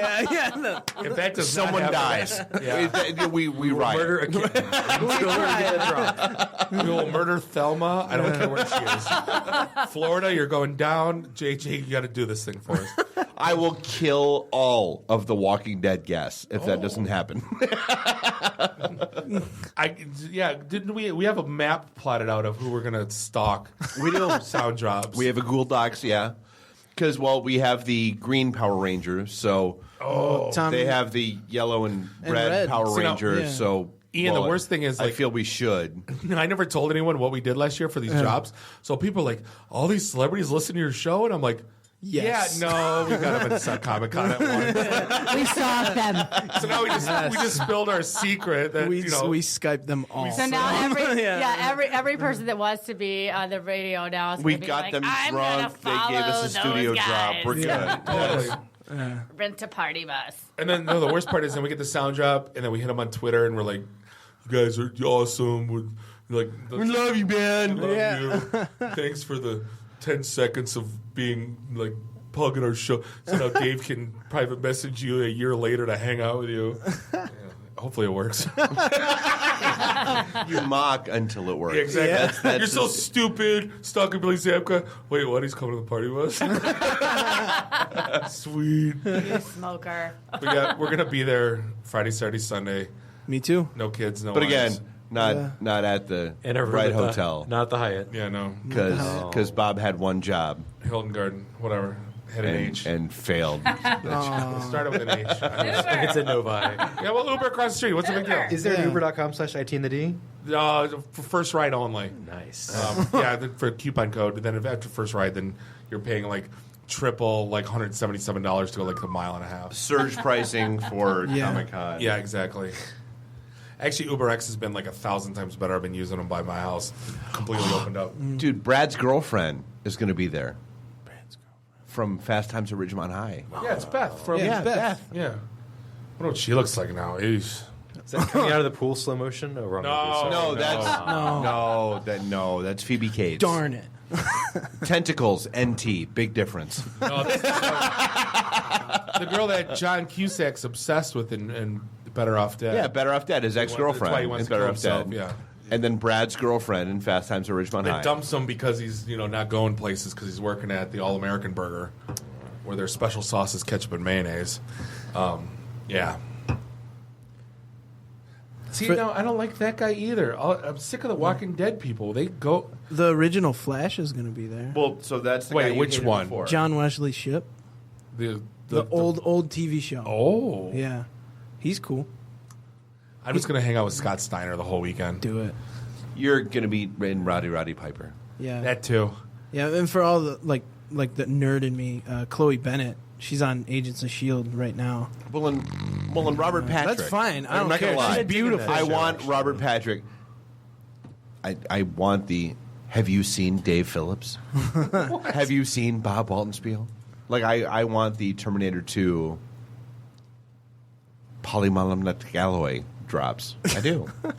if that does someone not dies. happen, yeah. We riot. Murder a kid. We will murder Thelma. I don't care where she is. Florida, you're going down. JJ, you got to do this thing for us. I will kill all of the Walking Dead guests if that doesn't happen. Didn't we have a map plotted out of who we're gonna stalk? We do. Sound drops. We have a Google Docs, yeah. Because, we have the green Power Rangers, so they have the yellow and red Power So now- Rangers, so... Ian, the worst thing is, I like, feel we should. I never told anyone what we did last year for these jobs. So people are like, all these celebrities listen to your show, and I'm like, Yes. yeah, no, we got them at Comic-Con at once. We saw them. So now we just spilled our secret that we Skyped them all. So now every person that wants to be on the radio now is We gonna be got like, them I'm drunk. They gonna gave us a follow studio those drop. guys. We're good. Totally. Rent a party bus. And then the worst part is then we get the sound drop, and then we hit them on Twitter, and we're like, "You guys are awesome. We love you, man. Love you. Thanks for the 10 seconds of being like plugging our show." So now Dave can private message you a year later to hang out with you. Yeah, hopefully it works. You mock until it works. Yeah, exactly. Yeah. That's You're so stupid. Stalking Billy Zabka. Wait, what? He's coming to the party with us? Sweet. You smoker. We're gonna be there Friday, Saturday, Sunday. Me too. No kids, no But again, wives. not at the And right hotel. Not at the Hyatt. Yeah, no. Because Bob had one job. Hilton Garden, whatever. Had an H. And failed. Started with an H. It's a Novi. Yeah, well, Uber across the street. What's the big deal? Is there an Uber.com/IT in the D? For first ride only. Nice. For coupon code. And then after first ride, then you're paying like triple, like $177 to go like a mile and a half. Surge pricing for Comic-Con. Yeah, exactly. Actually, UberX has been like 1,000 times better. I've been using them by my house. Completely opened up. Dude, Brad's girlfriend is going to be there. From Fast Times at Ridgemont High. Yeah, it's Beth. From Beth. Yeah. I wonder what she looks like now. Eesh. Is that coming out of the pool slow motion? Or No, that's Phoebe Cates. Darn it. Tentacles, NT, big difference. No, this is the girl that John Cusack's obsessed with in Better Off Dead. Yeah, Better Off Dead, his ex-girlfriend. That's why he wants in to Better kill Off Dead. himself, yeah. And then Brad's girlfriend in Fast Times at Ridgemont They High. dumps him because he's not going places because he's working at the All American Burger, where their special sauce is ketchup and mayonnaise. Yeah. See, no, I don't like that guy either. I'm sick of the Walking Dead people. They go. The original Flash is going to be there. Well, so that's the Wait, guy you which hated one? before. John Wesley Shipp. The old TV show. Oh. Yeah. He's cool. I'm just going to hang out with Scott Steiner the whole weekend. Do it. You're going to be in Roddy Piper. Yeah. That too. Yeah, and for all the like the nerd in me, Chloe Bennett, she's on Agents of S.H.I.E.L.D. right now. Well, and Robert Patrick. That's fine. I I'm don't not care. gonna lie. She's beautiful. I want Robert Patrick. I want the. Have you seen Dave Phillips? Have you seen Bob Altenspiel? Like I want the Terminator 2 Polymonomnet Galloway drops. I do. I'm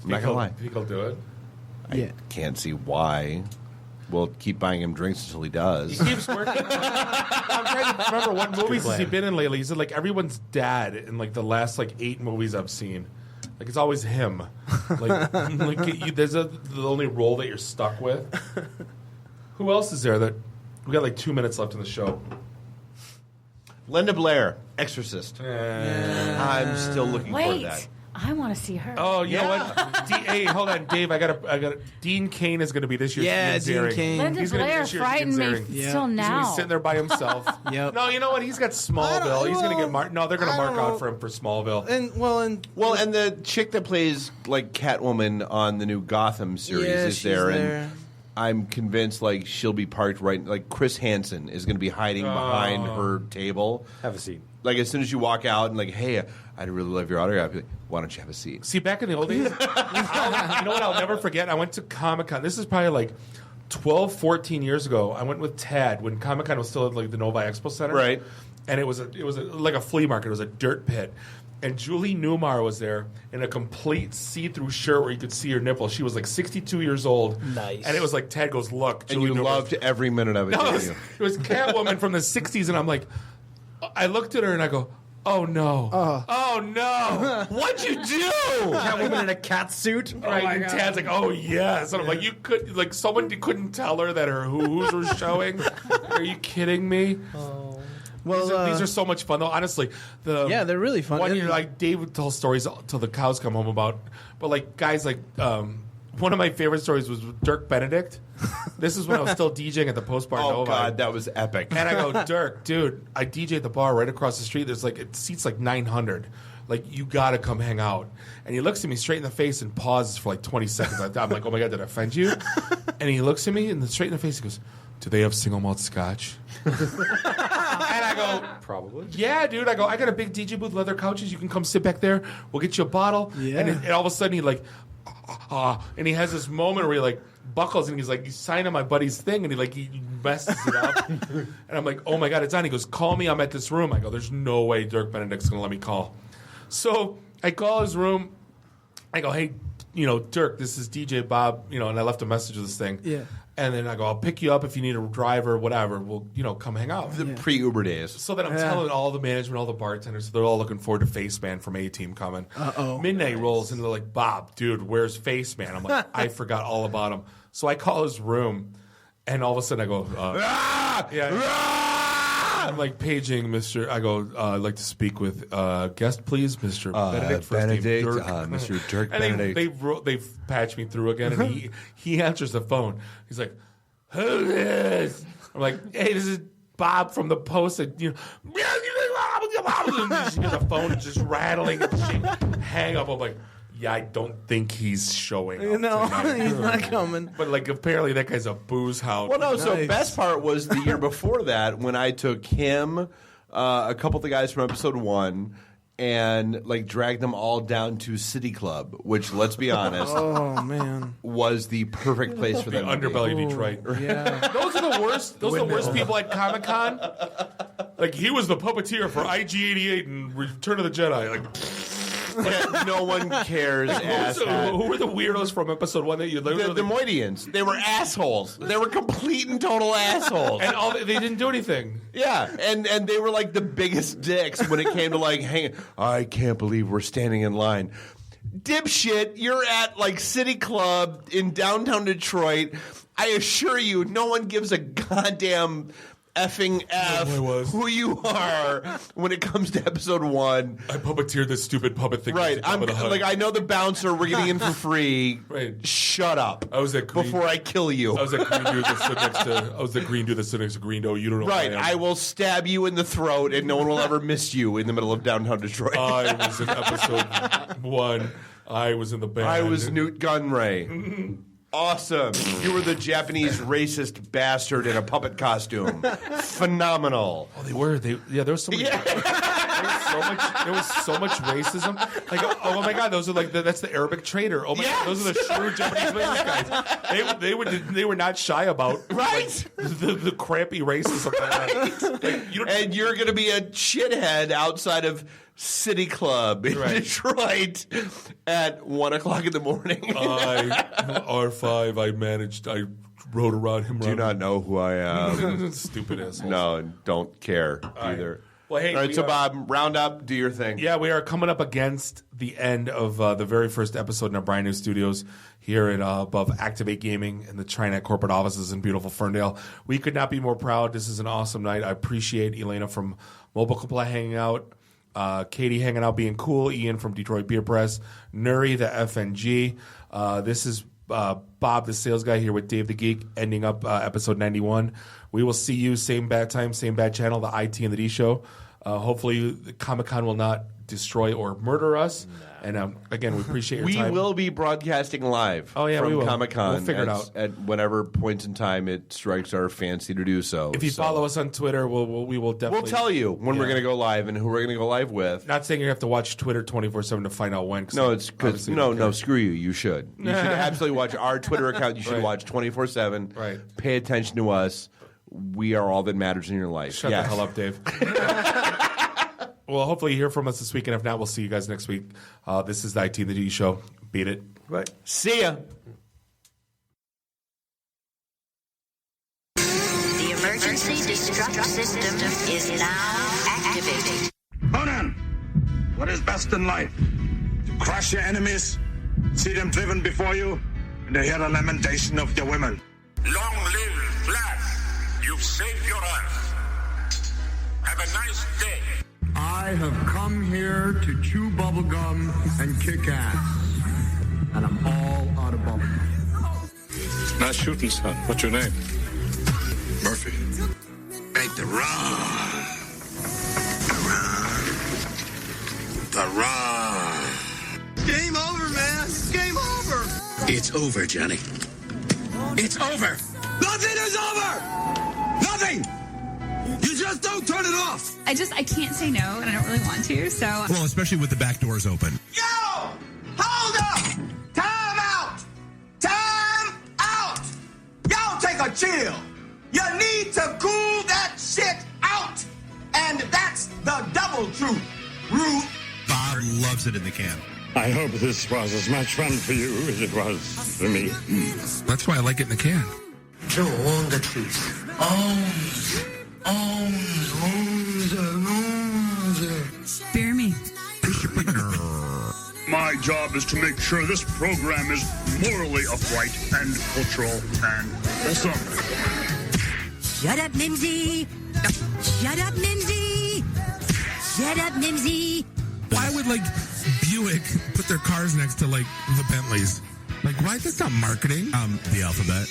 not gonna lie. Think he'll do it? I can't see why. We'll keep buying him drinks until he does. He keeps working. I'm trying to remember what movies has he been in lately. He's like everyone's dad in like the last like 8 movies I've seen. Like it's always him. Like there's the only role that you're stuck with. Who else is there that we got like 2 minutes left in the show? Linda Blair, Exorcist. I'm still looking for Wait, that. I want to see her. Oh, you know what? Hey, hold on, Dave. I got. Dean Cain is going to be this year's Yeah, Ian Dean Ziering. Cain. Linda He's gonna be Blair this year's frightened Ian me Ziering. still He's going to now. be sitting there by himself. Yep. No, you know what? He's got Smallville. He's going to get marked. No, they're going to mark out for him for Smallville. And And the chick that plays like Catwoman on the new Gotham series Yeah, is she's there, there. and I'm convinced like she'll be parked right. Like Chris Hansen is going to be hiding behind her table. Have a seat. Like as soon as you walk out and like, hey, I'd really love your autograph. Like, why don't you have a seat? See, back in the old days, you know what I'll never forget? I went to Comic-Con. This is probably like 12, 14 years ago. I went with Tad when Comic-Con was still at like the Novi Expo Center. Right. And it was like a flea market. It was a dirt pit. And Julie Newmar was there in a complete see-through shirt where you could see her nipple. She was like 62 years old. Nice. And it was like, Tad goes, look. And Julie you Newmar's- loved every minute of it, No, didn't you? it was Catwoman from the 60s, and I'm like, I looked at her and I go, oh no. Oh no. What'd you do? Catwoman in a cat suit. Right, and Tad's like, oh yes. And I'm like, you could, like, someone couldn't tell her that her hoo-hoos were showing? Are you kidding me? Well, these are so much fun, though. Honestly, they're really fun. One year, like Dave would tell stories till the cows come home about, but like guys like one of my favorite stories was with Dirk Benedict. This is when I was still DJing at the Post Bar. Oh Novi. God, that was epic. And I go, Dirk, dude, I DJ at the bar right across the street. There's like it seats like 900. Like you gotta come hang out. And he looks at me straight in the face and pauses for like 20 seconds. I'm like, oh my God, did I offend you? And he looks at me and straight in the face he goes, do they have single malt scotch? And I go, probably. Yeah, dude. I go, I got a big DJ booth, leather couches. You can come sit back there. We'll get you a bottle. Yeah. And all of a sudden he like, and he has this moment where he like buckles and he's like, you signed on my buddy's thing, and he messes it up. And I'm like, oh my God, it's on. He goes, call me. I'm at this room. I go, there's no way Dirk Benedict's gonna let me call. So I call his room. I go, hey, Dirk, this is DJ Bob, and I left a message with this thing. Yeah. And then I go, I'll pick you up if you need a driver, whatever. We'll, come hang out. The pre-Uber days. So then I'm telling all the management, all the bartenders, they're all looking forward to Face Man from A-Team coming. Midnight rolls, and they're like, Bob, dude, where's Face Man? I'm like, I forgot all about him. So I call his room, and all of a sudden I go, I'm like paging Mr. I go, I'd like to speak with guest, please, Mr. Benedict. First name Dirk. Mr. Dirk And Benedict. they patch me through again, and he answers the phone. He's like, who is? I'm like, hey, this is Bob from the Post. And, and the phone is just rattling and shit. Hang up. I'm like, yeah, I don't think he's showing up. No, tonight. he's not coming. But like, apparently that guy's a booze hound. Well, no. So Nice. best part was the year before that when I took him, a couple of the guys from episode 1, and like dragged them all down to City Club, which, let's be honest, Oh man. was the perfect place for The them. to be. underbelly of Detroit. Yeah. Those are the worst. Those are the worst people at Comic-Con. Like, he was the puppeteer for IG-88 and Return of the Jedi. Like, No one cares. who were the weirdos from episode 1 that you The Moidians. They were assholes. They were complete and total assholes. and they didn't do anything. Yeah, and they were like the biggest dicks when it came to like, I can't believe we're standing in line. Dipshit, you're at like City Club in downtown Detroit. I assure you, no one gives a goddamn effing F who you are when it comes to episode 1. I puppeteered this stupid puppet thing. Right, I'm like, I know the bouncer. We're getting in for free. Right. Shut up. I was at Green, before I kill you. I was that green dude that stood next to. I was the green dude that stood next to Green Doe. You don't know. Right, who I am. I will stab you in the throat, and no one will ever miss you in the middle of downtown Detroit. I was in episode 1. I was in the band. I was Newt Gunray. Awesome. You were the Japanese racist bastard in a puppet costume. Phenomenal. Oh, they were. There was so much. There was so much racism. Like, oh my God, those are like that's the Arabic trader. Oh my God, those are the shrewd Japanese business guys. They were not shy about the crappy racism. Right. And you're going to be a shithead outside of City Club in Detroit at 1 o'clock in the morning. R5, I rode around him. Do not know who I am. Stupid assholes. No, don't care either. Well, hey, all right, so Bob, round up, do your thing. Yeah, we are coming up against the end of the very first episode in our brand new studios here at above Activate Gaming in the Trinet corporate offices in beautiful Ferndale. We could not be more proud. This is an awesome night. I appreciate Elaina from Mobile Supply hanging out, Katie hanging out being cool, Ian from Detroit Beer Press, Nuri the FNG. This is Bob the sales guy here with Dave the Geek, ending up episode 91. We will see you same bad time, same bad channel, the IT and the D show. Hopefully Comic-Con will not destroy or murder us. And again, we appreciate your time. We will be broadcasting live we from will. Comic-Con. We'll figure it out. At whatever points in time it strikes our fancy to do so. If you follow us on Twitter, we will definitely... We'll tell you when we're going to go live and who we're going to go live with. Not saying you have to watch Twitter 24/7 to find out when. No, it's because no, screw you. You should. You should absolutely watch our Twitter account. You should watch 24/7. Right. Pay attention to us. We are all that matters in your life. Shut the hell up, Dave. Well, hopefully you hear from us this week, and if not, we'll see you guys next week. This is the IT and the D show. Beat it. Right. See ya. The emergency destruct system is now activated. Conan, what is best in life? To crush your enemies, see them driven before you, and to hear the lamentation of your women. Long live Vlad. You've saved your Earth. Have a nice day. I have come here to chew bubblegum and kick ass. And I'm all out of bubblegum. Nice shooting, son. What's your name? Murphy. Make the run. The run. Game over, man. Game over. It's over, Johnny. It's over. Nothing is over. Nothing. You just don't turn it off. I can't say no, and I don't really want to, so... Well, especially with the back doors open. Yo! Hold up! Time out! Time out! Y'all take a chill. You need to cool that shit out. And that's the double truth. Ruth. Bob loves it in the can. I hope this was as much fun for you as it was for me. That's why I like it in the can. Tell all the truth. Bear me. My job is to make sure this program is morally upright and cultural and wholesome. Shut up, Mimsy. Shut up, Mimsy. Shut up, Mimsy. Why would, Buick put their cars next to, the Bentleys? Why? That's not marketing. The alphabet.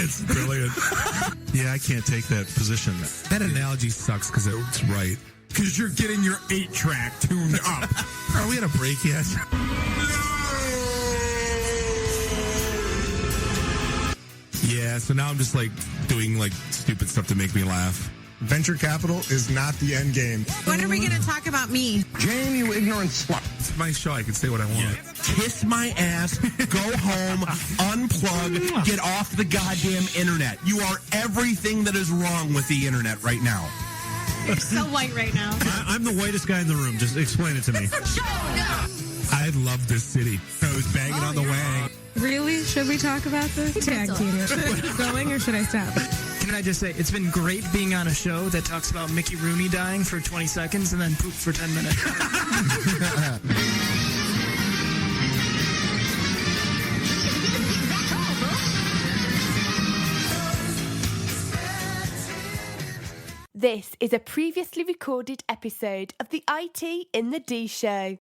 It's brilliant. Yeah, I can't take that position. That analogy sucks because it's right. Because you're getting your 8-track tuned up. Are we at a break yet? Yeah, so now I'm just doing stupid stuff to make me laugh. venture capital is not the end game. When are we going to talk about me? Jane, you ignorant slut. It's my show. I can say what I want. Kiss my ass, go home, unplug, get off the goddamn internet. You are everything that is wrong with the internet right now. You're so white right now. I'm the whitest guy in the room. Just explain it to me. I love this city. I was banging on the wang. Really? Should we talk about this? Tag team. Should I keep going or should I stop? Can I just say, it's been great being on a show that talks about Mickey Rooney dying for 20 seconds and then poop for 10 minutes. This is a previously recorded episode of the IT in the D Show.